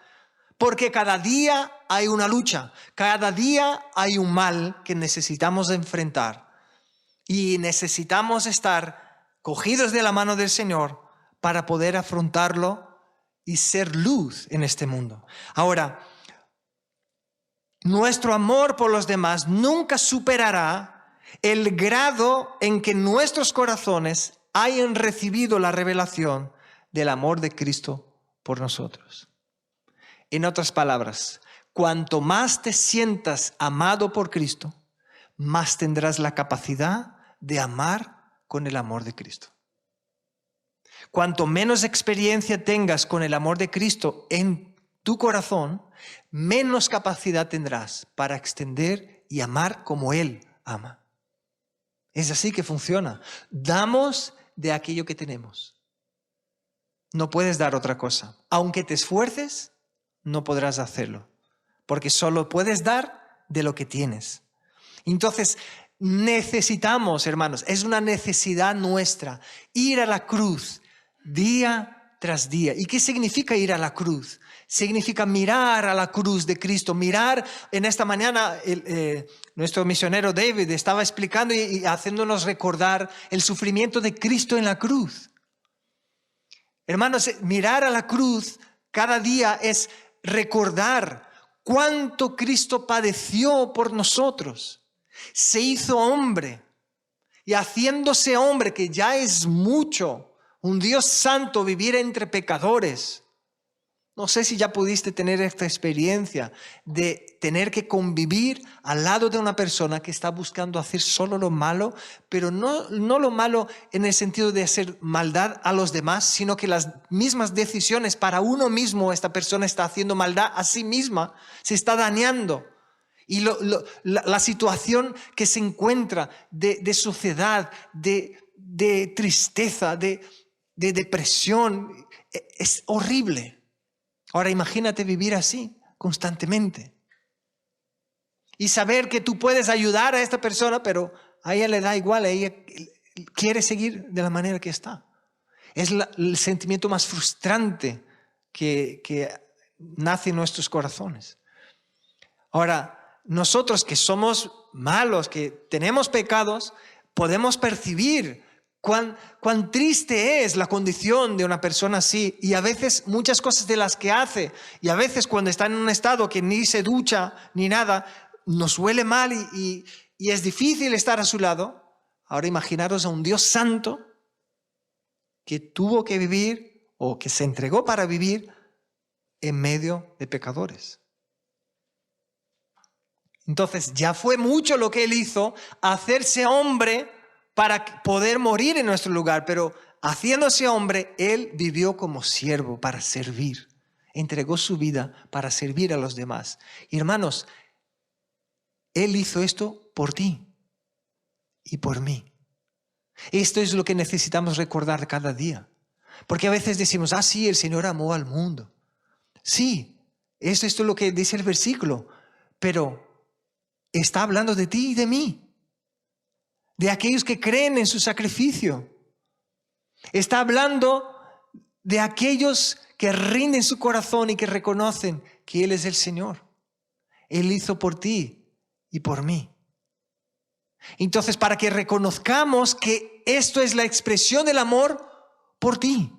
Porque cada día hay una lucha, cada día hay un mal que necesitamos enfrentar. Y necesitamos estar cogidos de la mano del Señor para poder afrontarlo y ser luz en este mundo. Ahora, nuestro amor por los demás nunca superará el grado en que nuestros corazones hayan recibido la revelación del amor de Cristo por nosotros. En otras palabras, cuanto más te sientas amado por Cristo, más tendrás la capacidad de amar con el amor de Cristo. Cuanto menos experiencia tengas con el amor de Cristo en tu corazón, menos capacidad tendrás para extender y amar como Él ama. Es así que funciona. Damos de aquello que tenemos. No puedes dar otra cosa. Aunque te esfuerces, no podrás hacerlo. Porque solo puedes dar de lo que tienes. Entonces, necesitamos, hermanos, es una necesidad nuestra, ir a la cruz día tras día. ¿Y qué significa ir a la cruz? Significa mirar a la cruz de Cristo, mirar. En esta mañana nuestro misionero David estaba explicando y haciéndonos recordar el sufrimiento de Cristo en la cruz. Hermanos, mirar a la cruz cada día es recordar cuánto Cristo padeció por nosotros. Se hizo hombre y haciéndose hombre, que ya es mucho, un Dios santo, vivir entre pecadores. No sé si ya pudiste tener esta experiencia de tener que convivir al lado de una persona que está buscando hacer solo lo malo, pero no lo malo en el sentido de hacer maldad a los demás, sino que las mismas decisiones para uno mismo, esta persona está haciendo maldad a sí misma, se está dañando. Y la situación que se encuentra de sociedad, de tristeza, de depresión, es horrible. Ahora imagínate vivir así constantemente y saber que tú puedes ayudar a esta persona, pero a ella le da igual, a ella quiere seguir de la manera que está. Es el sentimiento más frustrante que nace en nuestros corazones. Ahora, nosotros que somos malos, que tenemos pecados, podemos percibir cuán triste es la condición de una persona así, y a veces muchas cosas de las que hace, y a veces cuando está en un estado que ni se ducha ni nada, nos huele mal y es difícil estar a su lado. Ahora imaginaros a un Dios santo que tuvo que vivir o que se entregó para vivir en medio de pecadores. Entonces ya fue mucho lo que Él hizo, hacerse hombre para poder morir en nuestro lugar, pero haciéndose hombre, Él vivió como siervo para servir. Entregó su vida para servir a los demás. Y hermanos, Él hizo esto por ti y por mí. Esto es lo que necesitamos recordar cada día. Porque a veces decimos, sí, el Señor amó al mundo. Sí, esto es lo que dice el versículo, pero está hablando de ti y de mí. De aquellos que creen en su sacrificio. Está hablando de aquellos que rinden su corazón y que reconocen que Él es el Señor. Él hizo por ti y por mí. Entonces, para que reconozcamos que esto es la expresión del amor por ti.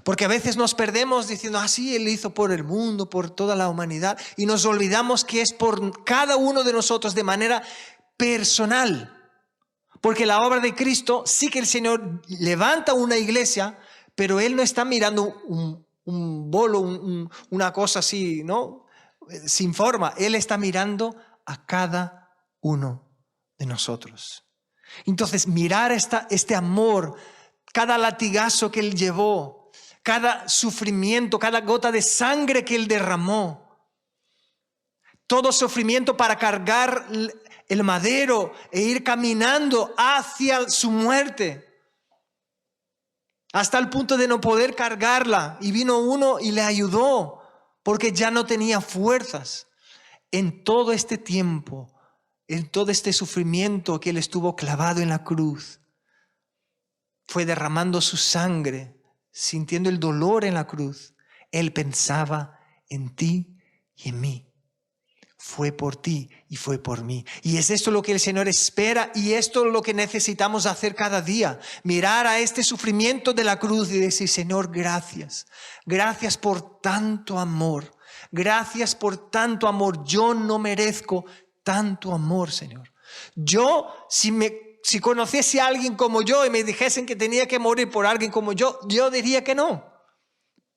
Porque a veces nos perdemos diciendo, sí, Él hizo por el mundo, por toda la humanidad. Y nos olvidamos que es por cada uno de nosotros de manera personal. Porque la obra de Cristo, sí que el Señor levanta una iglesia, pero Él no está mirando un bolo, una cosa así, ¿no? Sin forma. Él está mirando a cada uno de nosotros. Entonces, mirar este amor, cada latigazo que Él llevó, cada sufrimiento, cada gota de sangre que Él derramó, todo sufrimiento para cargar el madero e ir caminando hacia su muerte, hasta el punto de no poder cargarla. Y vino uno y le ayudó, porque ya no tenía fuerzas. En todo este tiempo, en todo este sufrimiento que Él estuvo clavado en la cruz, fue derramando su sangre, sintiendo el dolor en la cruz. Él pensaba en ti y en mí. Fue por ti y fue por mí. Y es esto lo que el Señor espera, y esto es lo que necesitamos hacer cada día. Mirar a este sufrimiento de la cruz y decir, Señor, gracias. Gracias por tanto amor. Gracias por tanto amor. Yo no merezco tanto amor, Señor. Yo, si conociese a alguien como yo y me dijesen que tenía que morir por alguien como yo diría que no.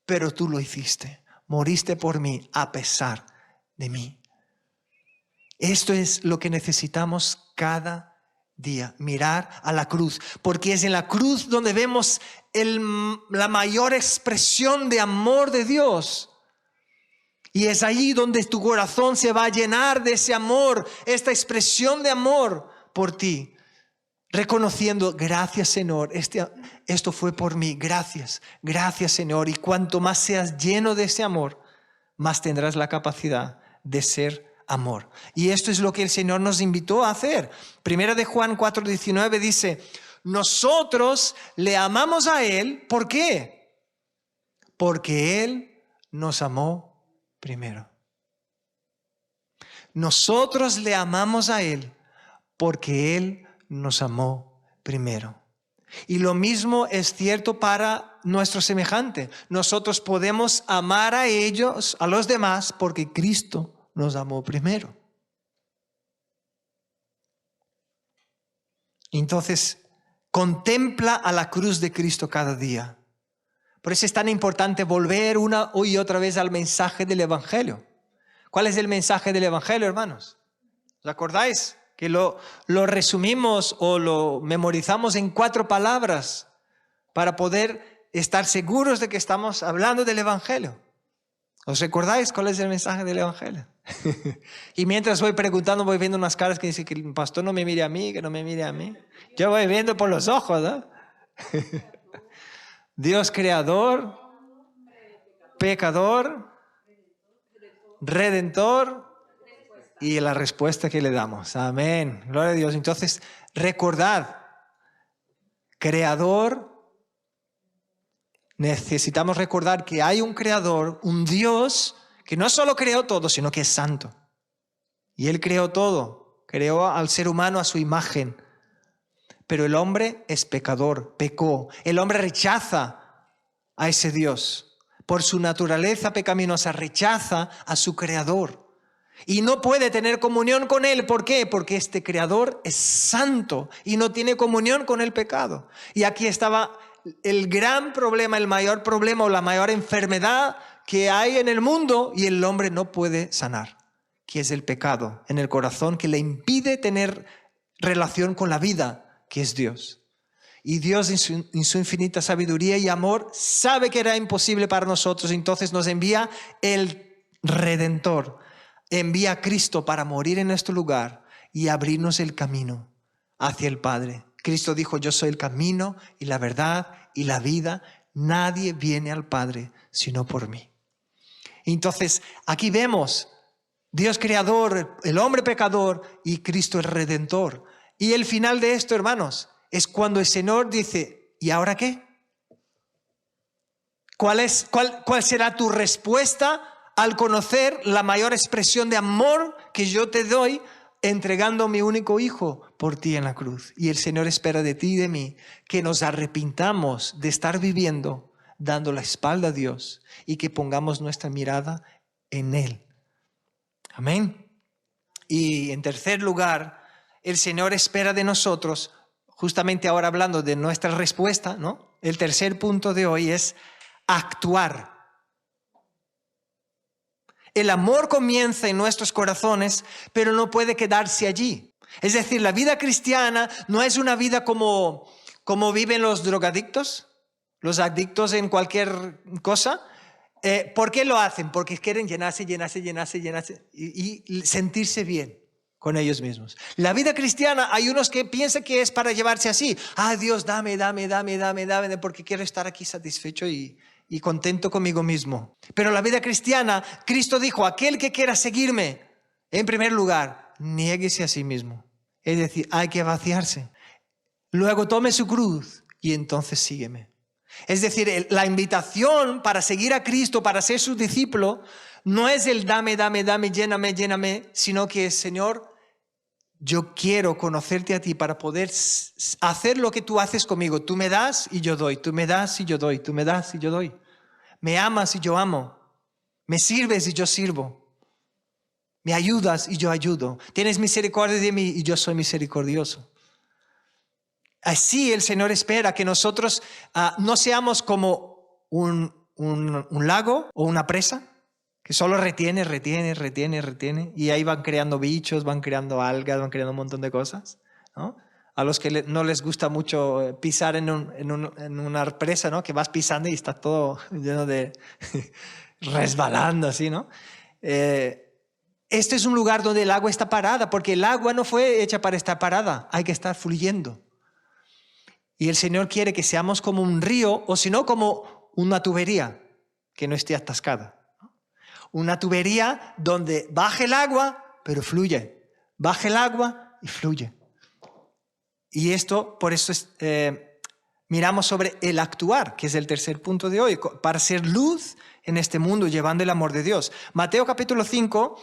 Pero tú lo hiciste. Moriste por mí a pesar de mí. Esto es lo que necesitamos cada día, mirar a la cruz, porque es en la cruz donde vemos la mayor expresión de amor de Dios. Y es allí donde tu corazón se va a llenar de ese amor, esta expresión de amor por ti, reconociendo, gracias Señor, esto fue por mí, gracias Señor. Y cuanto más seas lleno de ese amor, más tendrás la capacidad de ser amor. Y esto es lo que el Señor nos invitó a hacer. Primera de Juan 4:19 dice, nosotros le amamos a Él, ¿por qué? Porque Él nos amó primero. Nosotros le amamos a Él porque Él nos amó primero. Y lo mismo es cierto para nuestro semejante. Nosotros podemos amar a ellos, a los demás, porque Cristo nos amó primero. Entonces, contempla a la cruz de Cristo cada día. Por eso es tan importante volver una y otra vez al mensaje del Evangelio. ¿Cuál es el mensaje del Evangelio, hermanos? ¿Os acordáis? Que lo resumimos o lo memorizamos en 4 palabras para poder estar seguros de que estamos hablando del Evangelio. ¿Os recordáis cuál es el mensaje del Evangelio? Y mientras voy preguntando, voy viendo unas caras que dicen que el pastor no me mire a mí, que no me mire a mí. Yo voy viendo por los ojos, ¿no? Dios creador, pecador, redentor y la respuesta que le damos. Amén. Gloria a Dios. Entonces, recordad, creador. Necesitamos recordar que hay un creador, un Dios, que no solo creó todo, sino que es santo. Y Él creó todo, creó al ser humano a su imagen. Pero el hombre es pecador, pecó. El hombre rechaza a ese Dios. Por su naturaleza pecaminosa rechaza a su creador. Y no puede tener comunión con Él. ¿Por qué? Porque este creador es santo y no tiene comunión con el pecado. Y aquí estaba el gran problema, el mayor problema o la mayor enfermedad que hay en el mundo y el hombre no puede sanar, que es el pecado en el corazón que le impide tener relación con la vida, que es Dios. Y Dios en su infinita sabiduría y amor sabe que era imposible para nosotros, entonces nos envía el Redentor, envía a Cristo para morir en nuestro lugar y abrirnos el camino hacia el Padre. Cristo dijo, yo soy el camino y la verdad y la vida. Nadie viene al Padre sino por mí. Entonces, aquí vemos Dios creador, el hombre pecador y Cristo el Redentor. Y el final de esto, hermanos, es cuando el Señor dice, ¿y ahora qué? ¿Cuál será tu respuesta al conocer la mayor expresión de amor que yo te doy entregando a mi único hijo por ti en la cruz? Y el Señor espera de ti y de mí que nos arrepintamos de estar viviendo dando la espalda a Dios y que pongamos nuestra mirada en Él. Amén. Y en tercer lugar, el Señor espera de nosotros, justamente ahora hablando de nuestra respuesta, ¿no? El tercer punto de hoy es actuar. El amor comienza en nuestros corazones, pero no puede quedarse allí. Es decir, la vida cristiana no es una vida como viven los drogadictos, los adictos en cualquier cosa. ¿Por qué lo hacen? Porque quieren llenarse y sentirse bien con ellos mismos. La vida cristiana, hay unos que piensan que es para llevarse así. Dios, dame, porque quiero estar aquí satisfecho y contento conmigo mismo. Pero la vida cristiana, Cristo dijo, aquel que quiera seguirme, en primer lugar, niéguese a sí mismo. Es decir, hay que vaciarse. Luego tome su cruz y entonces sígueme. Es decir, la invitación para seguir a Cristo, para ser su discípulo, no es el dame, lléname, sino que es, Señor, yo quiero conocerte a ti para poder hacer lo que tú haces conmigo. Tú me das y yo doy, tú me das y yo doy, tú me das y yo doy. Me amas y yo amo, me sirves y yo sirvo, me ayudas y yo ayudo. Tienes misericordia de mí y yo soy misericordioso. Así el Señor espera que nosotros no seamos como un lago o una presa que solo retiene y ahí van creando bichos, van creando algas, van creando un montón de cosas, ¿no? A los que no les gusta mucho pisar en una presa, ¿no? Que vas pisando y está todo lleno de resbalando así, ¿no? Este es un lugar donde el agua está parada, porque el agua no fue hecha para estar parada, hay que estar fluyendo. Y el Señor quiere que seamos como un río, o si no, como una tubería que no esté atascada. Una tubería donde baje el agua, pero fluye. Baje el agua y fluye. Y esto, por eso miramos sobre el actuar, que es el tercer punto de hoy, para ser luz en este mundo, llevando el amor de Dios. Mateo capítulo 5,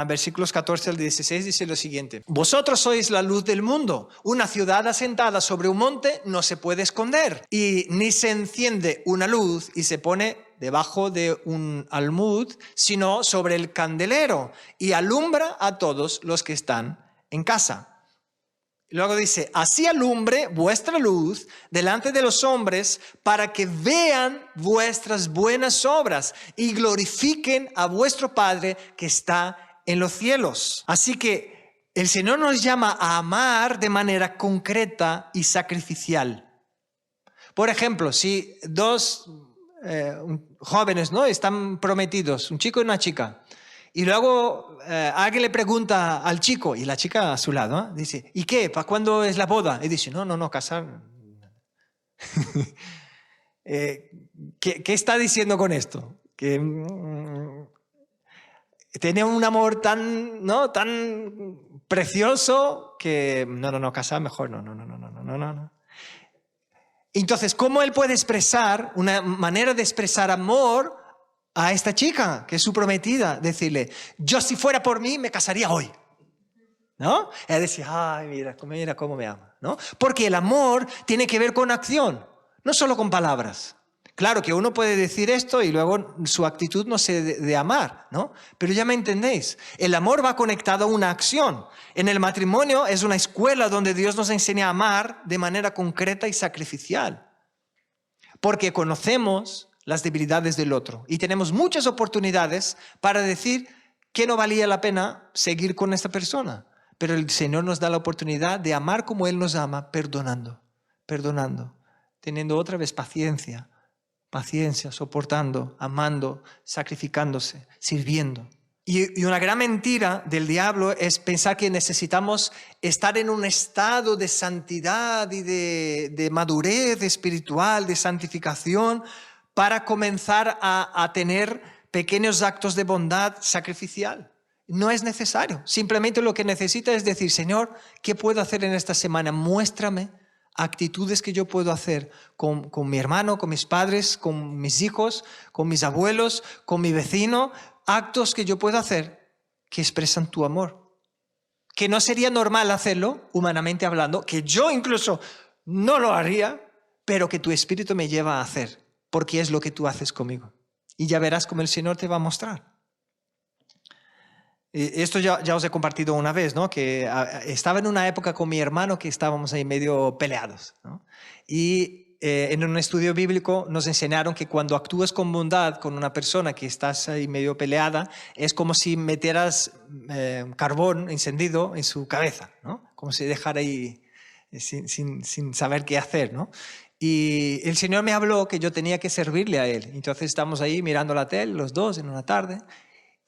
versículos 14 al 16 dice lo siguiente: vosotros sois la luz del mundo. Una ciudad asentada sobre un monte no se puede esconder, y ni se enciende una luz y se pone debajo de un almud, sino sobre el candelero, y alumbra a todos los que están en casa. Luego dice, así alumbre vuestra luz delante de los hombres para que vean vuestras buenas obras y glorifiquen a vuestro Padre que está en los cielos. Así que el Señor nos llama a amar de manera concreta y sacrificial. Por ejemplo, si dos jóvenes, ¿no?, están prometidos, un chico y una chica, y luego alguien le pregunta al chico, y la chica a su lado, dice, ¿y qué? ¿Para cuándo es la boda? Y dice, no, casar. ¿Qué está diciendo con esto? Que tiene un amor tan precioso que no, casar mejor, no. Entonces, ¿cómo él puede expresar, una manera de expresar amor a esta chica, que es su prometida? Decirle, yo si fuera por mí me casaría hoy, ¿no? Ella dice, ay, mira cómo me ama, ¿no? Porque el amor tiene que ver con acción, no solo con palabras. Claro que uno puede decir esto y luego su actitud no sea de amar, ¿no? Pero ya me entendéis, el amor va conectado a una acción. En el matrimonio es una escuela donde Dios nos enseña a amar de manera concreta y sacrificial. Porque conocemos las debilidades del otro y tenemos muchas oportunidades para decir que no valía la pena seguir con esta persona. Pero el Señor nos da la oportunidad de amar como Él nos ama, perdonando, teniendo otra vez paciencia, soportando, amando, sacrificándose, sirviendo. Y una gran mentira del diablo es pensar que necesitamos estar en un estado de santidad y de madurez espiritual, de santificación, para comenzar a tener pequeños actos de bondad sacrificial. No es necesario. Simplemente lo que necesita es decir, Señor, ¿qué puedo hacer en esta semana? Muéstrame actitudes que yo puedo hacer con mi hermano, con mis padres, con mis hijos, con mis abuelos, con mi vecino, actos que yo puedo hacer que expresan tu amor. Que no sería normal hacerlo, humanamente hablando, que yo incluso no lo haría, pero que tu espíritu me lleva a hacer. porque es lo que tú haces conmigo. Y ya verás cómo el Señor te va a mostrar. Esto ya os he compartido una vez, ¿no? Que estaba en una época con mi hermano que estábamos ahí medio peleados, ¿no? Y en un estudio bíblico nos enseñaron que cuando actúas con bondad con una persona que estás ahí medio peleada, es como si metieras carbón encendido en su cabeza, ¿no? Como si dejara ahí sin saber qué hacer, ¿no? Y el Señor me habló que yo tenía que servirle a Él. Entonces estamos ahí mirando la tele, los dos, en una tarde.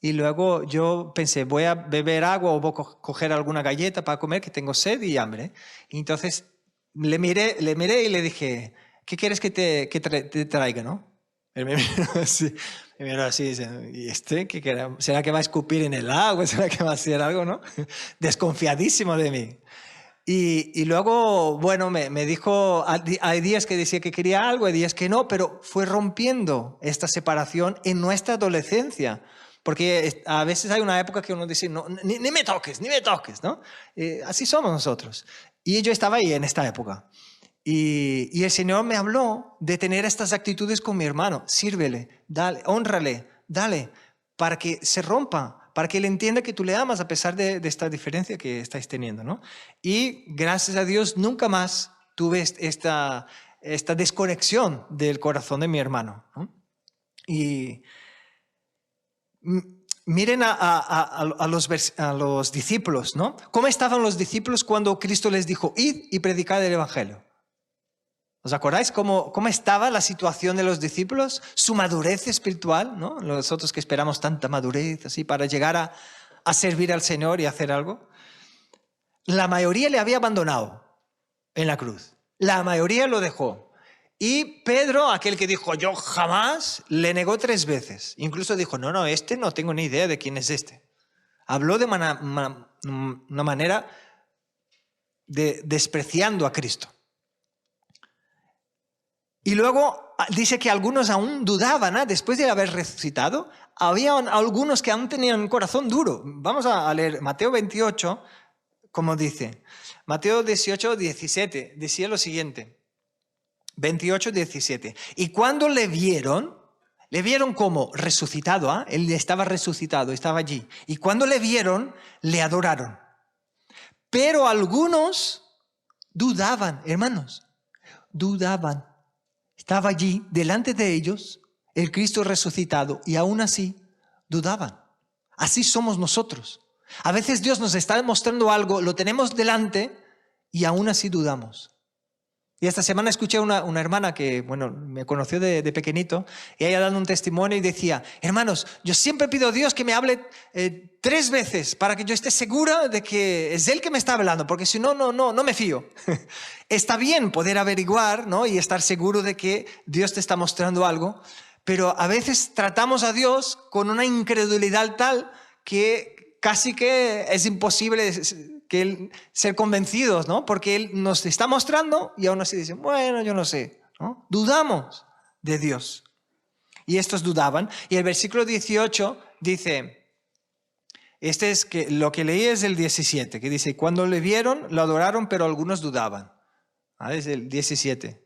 Y luego yo pensé, voy a beber agua o voy a coger alguna galleta para comer, que tengo sed y hambre. Y entonces le miré y le dije, ¿qué quieres que te traiga, no? Él me miró así, ¿y qué será que va a escupir en el agua? ¿Será que va a hacer algo, no? Desconfiadísimo de mí. Y luego, bueno, me dijo, hay días que decía que quería algo, hay días que no, pero fue rompiendo esta separación en nuestra adolescencia. Porque a veces hay una época que uno dice, no, ni me toques, ¿no? Así somos nosotros. Y yo estaba ahí en esta época. Y el Señor me habló de tener estas actitudes con mi hermano. Sírvele, dale, hónrale, dale, para que se rompa, para que él entienda que tú le amas a pesar de esta diferencia que estáis teniendo, ¿no? Y gracias a Dios nunca más tuve esta desconexión del corazón de mi hermano, ¿no? Y miren a los discípulos, ¿no? ¿Cómo estaban los discípulos cuando Cristo les dijo, id y predicad el Evangelio? ¿Os acordáis cómo estaba la situación de los discípulos? Su madurez espiritual, ¿no? Nosotros que esperamos tanta madurez así para llegar a servir al Señor y hacer algo. La mayoría le había abandonado en la cruz. La mayoría lo dejó. Y Pedro, aquel que dijo, yo jamás, le negó 3 veces. Incluso dijo, no, no tengo ni idea de quién es este. Habló de una manera despreciando a Cristo. Y luego dice que algunos aún dudaban, ¿eh? Después de haber resucitado, había algunos que aún tenían un corazón duro. Vamos a leer Mateo 28, como dice. Mateo 18, 17, decía lo siguiente. 28, 17. Y cuando le vieron como resucitado, ¿eh? Él estaba resucitado, estaba allí. Y cuando le vieron, le adoraron. Pero algunos dudaban, hermanos, dudaban. Estaba allí, delante de ellos, el Cristo resucitado, y aún así dudaban. Así somos nosotros. A veces Dios nos está demostrando algo, lo tenemos delante, y aún así dudamos. Y esta semana escuché a una hermana que, bueno, me conoció de pequeñito, y ella dando un testimonio y decía, hermanos, yo siempre pido a Dios que me hable 3 veces para que yo esté segura de que es Él que me está hablando, porque si no, no me fío. Está bien poder averiguar, ¿no? Y estar seguro de que Dios te está mostrando algo, pero a veces tratamos a Dios con una incredulidad tal que casi que es imposible ser convencidos, ¿no? Porque Él nos está mostrando y aún así dicen, bueno, yo no sé, ¿no? Dudamos de Dios. Y estos dudaban. Y el versículo 18 dice, lo que leí es el 17, que dice, cuando le vieron, lo adoraron, pero algunos dudaban. Es el 17.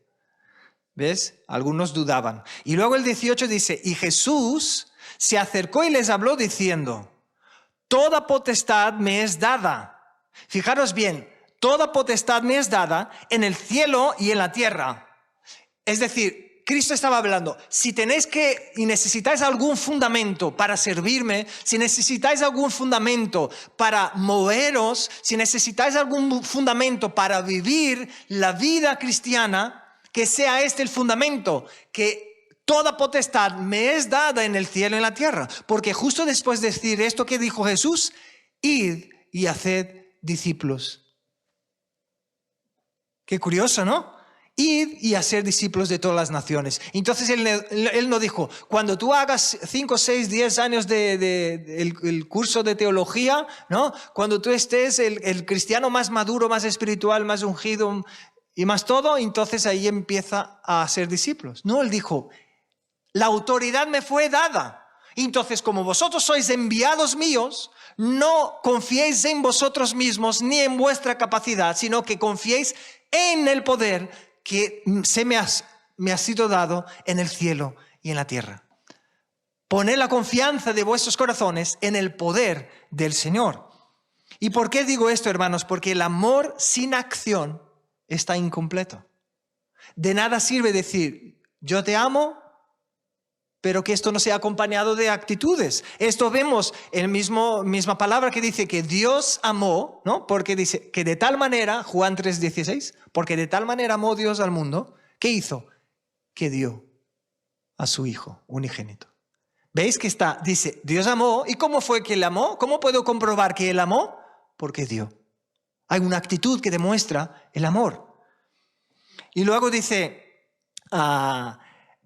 ¿Ves? Algunos dudaban. Y luego el 18 dice, y Jesús se acercó y les habló diciendo, toda potestad me es dada. Fijaros bien, toda potestad me es dada en el cielo y en la tierra. Es decir, Cristo estaba hablando, si tenéis y necesitáis algún fundamento para servirme, si necesitáis algún fundamento para moveros, si necesitáis algún fundamento para vivir la vida cristiana, que sea este el fundamento, que toda potestad me es dada en el cielo y en la tierra. Porque justo después de decir esto que dijo Jesús, id y haced discípulos. Qué curioso, ¿no? Id y hacer discípulos de todas las naciones. Entonces él no dijo, cuando tú hagas 5, 6, 10 años el curso de teología, ¿no? Cuando tú estés el cristiano más maduro, más espiritual, más ungido y más todo, entonces ahí empieza a hacer discípulos. No, él dijo, la autoridad me fue dada. Entonces, como vosotros sois enviados míos, no confiéis en vosotros mismos ni en vuestra capacidad, sino que confiéis en el poder que se me ha me ha sido dado en el cielo y en la tierra. Poned la confianza de vuestros corazones en el poder del Señor. ¿Y por qué digo esto, hermanos? Porque el amor sin acción está incompleto. De nada sirve decir, yo te amo, pero que esto no sea acompañado de actitudes. Esto vemos en la misma palabra que dice que Dios amó, ¿no? Porque dice que de tal manera, Juan 3:16, porque de tal manera amó Dios al mundo, ¿qué hizo? Que dio a su Hijo unigénito. ¿Veis que dice, Dios amó? ¿Y cómo fue que Él amó? ¿Cómo puedo comprobar que Él amó? Porque dio. Hay una actitud que demuestra el amor. Y luego dice,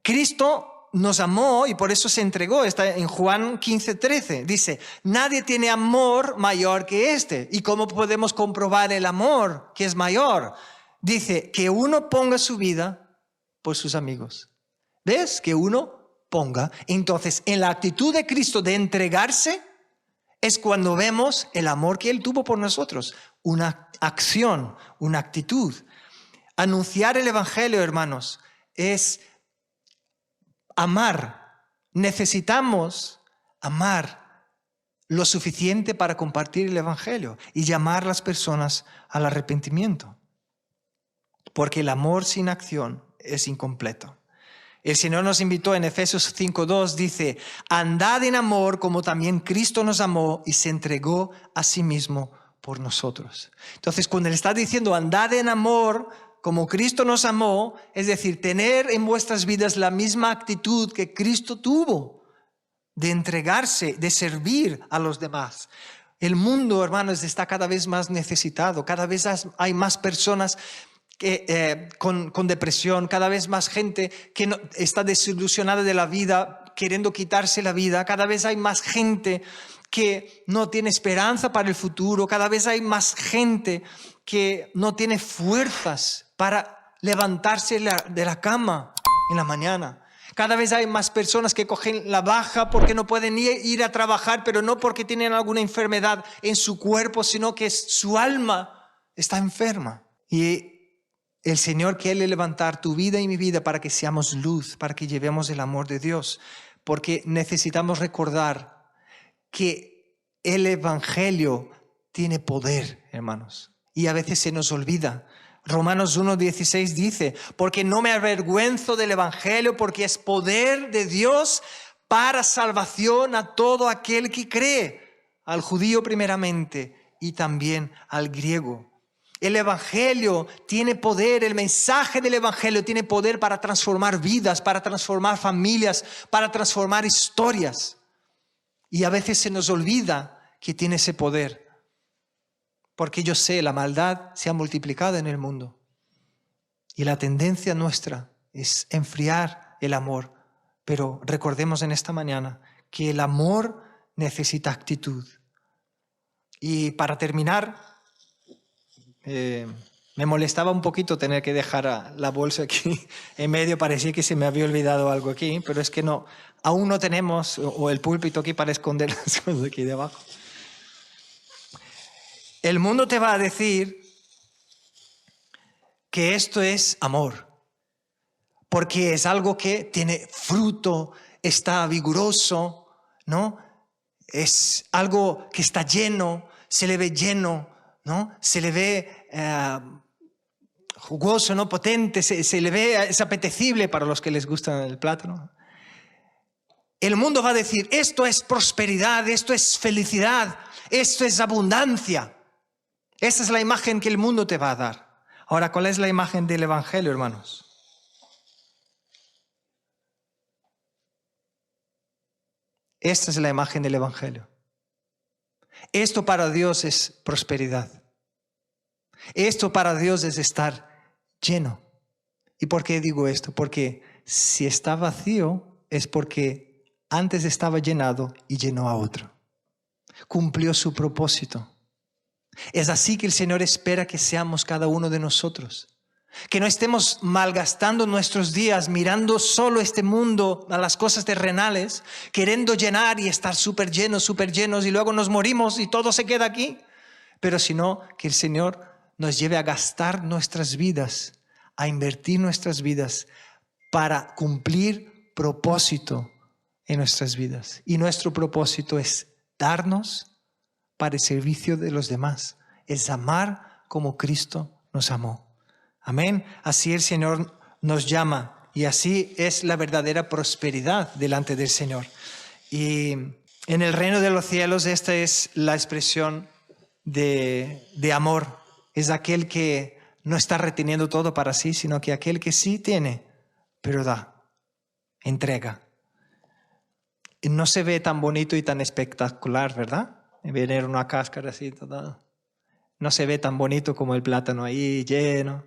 Cristo nos amó y por eso se entregó. Está en Juan 15:13. Dice, nadie tiene amor mayor que este. ¿Y cómo podemos comprobar el amor que es mayor? Dice, que uno ponga su vida por sus amigos. ¿Ves? Que uno ponga. Entonces, en la actitud de Cristo de entregarse, es cuando vemos el amor que Él tuvo por nosotros. Una acción, una actitud. Anunciar el Evangelio, hermanos, es amar. Necesitamos amar lo suficiente para compartir el Evangelio y llamar a las personas al arrepentimiento. Porque el amor sin acción es incompleto. El Señor nos invitó en Efesios 5:2, dice, andad en amor como también Cristo nos amó y se entregó a sí mismo por nosotros. Entonces, cuando Él está diciendo andad en amor como Cristo nos amó, es decir, tener en vuestras vidas la misma actitud que Cristo tuvo de entregarse, de servir a los demás. El mundo, hermanos, está cada vez más necesitado, cada vez hay más personas con depresión, cada vez más gente que está desilusionada de la vida, queriendo quitarse la vida, cada vez hay más gente que no tiene esperanza para el futuro, cada vez hay más gente que no tiene fuerzas para levantarse de la cama en la mañana. Cada vez hay más personas que cogen la baja porque no pueden ir a trabajar, pero no porque tienen alguna enfermedad en su cuerpo, sino que su alma está enferma. Y el Señor quiere levantar tu vida y mi vida para que seamos luz, para que llevemos el amor de Dios. Porque necesitamos recordar que el Evangelio tiene poder, hermanos. Y a veces se nos olvida. Romanos 1:16 dice, porque no me avergüenzo del Evangelio, porque es poder de Dios para salvación a todo aquel que cree, al judío primeramente y también al griego. El Evangelio tiene poder, el mensaje del Evangelio tiene poder para transformar vidas, para transformar familias, para transformar historias. Y a veces se nos olvida que tiene ese poder. Porque yo sé, la maldad se ha multiplicado en el mundo. Y la tendencia nuestra es enfriar el amor. Pero recordemos en esta mañana que el amor necesita actitud. Y para terminar, me molestaba un poquito tener que dejar la bolsa aquí en medio. Parecía que se me había olvidado algo aquí, pero es que no, aún no tenemos o el púlpito aquí para esconder las cosas aquí debajo. El mundo te va a decir que esto es amor, porque es algo que tiene fruto, está vigoroso, ¿no? Es algo que está lleno, se le ve lleno, ¿no? Se le ve jugoso, ¿no? Potente, se le ve, es apetecible para los que les gusta el plátano. El mundo va a decir, esto es prosperidad, esto es felicidad, esto es abundancia. Esa es la imagen que el mundo te va a dar. Ahora, ¿cuál es la imagen del Evangelio, hermanos? Esta es la imagen del Evangelio. Esto para Dios es prosperidad. Esto para Dios es estar lleno. ¿Y por qué digo esto? Porque si está vacío es porque antes estaba llenado y llenó a otro. Cumplió su propósito. Es así que el Señor espera que seamos cada uno de nosotros. Que no estemos malgastando nuestros días mirando solo este mundo, a las cosas terrenales, queriendo llenar y estar súper llenos y luego nos morimos y todo se queda aquí. Pero sino que el Señor nos lleve a gastar nuestras vidas, a invertir nuestras vidas para cumplir propósito en nuestras vidas. Y nuestro propósito es darnos para el servicio de los demás. Es amar como Cristo nos amó. Amén. Así el Señor nos llama y así es la verdadera prosperidad delante del Señor. Y en el reino de los cielos esta es la expresión de amor. Es aquel que no está reteniendo todo para sí, sino que aquel que sí tiene, pero da, entrega. Y no se ve tan bonito y tan espectacular, ¿verdad? Venir una cáscara así toda. No se ve tan bonito como el plátano ahí lleno.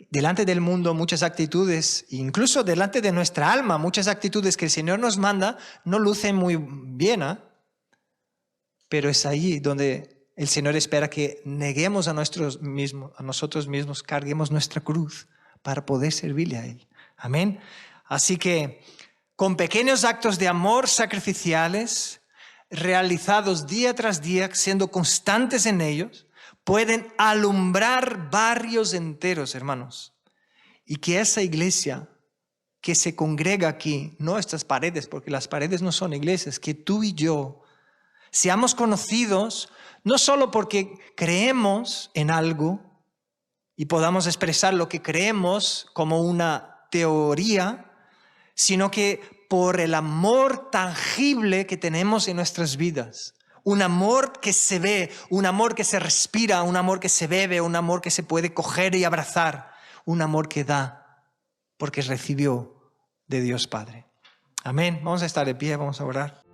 Delante del mundo muchas actitudes, incluso delante de nuestra alma, muchas actitudes que el Señor nos manda no lucen muy bien, ¿eh? Pero es ahí donde el Señor espera que neguemos a nosotros mismos, carguemos nuestra cruz para poder servirle a Él. Amén. Así que con pequeños actos de amor sacrificiales, realizados día tras día, siendo constantes en ellos, pueden alumbrar barrios enteros, hermanos. Y que esa iglesia que se congrega aquí, no estas paredes, porque las paredes no son iglesias, que tú y yo seamos conocidos no solo porque creemos en algo y podamos expresar lo que creemos como una teoría, sino que por el amor tangible que tenemos en nuestras vidas. Un amor que se ve, un amor que se respira, un amor que se bebe, un amor que se puede coger y abrazar, un amor que da porque recibió de Dios Padre. Amén. Vamos a estar de pie, vamos a orar.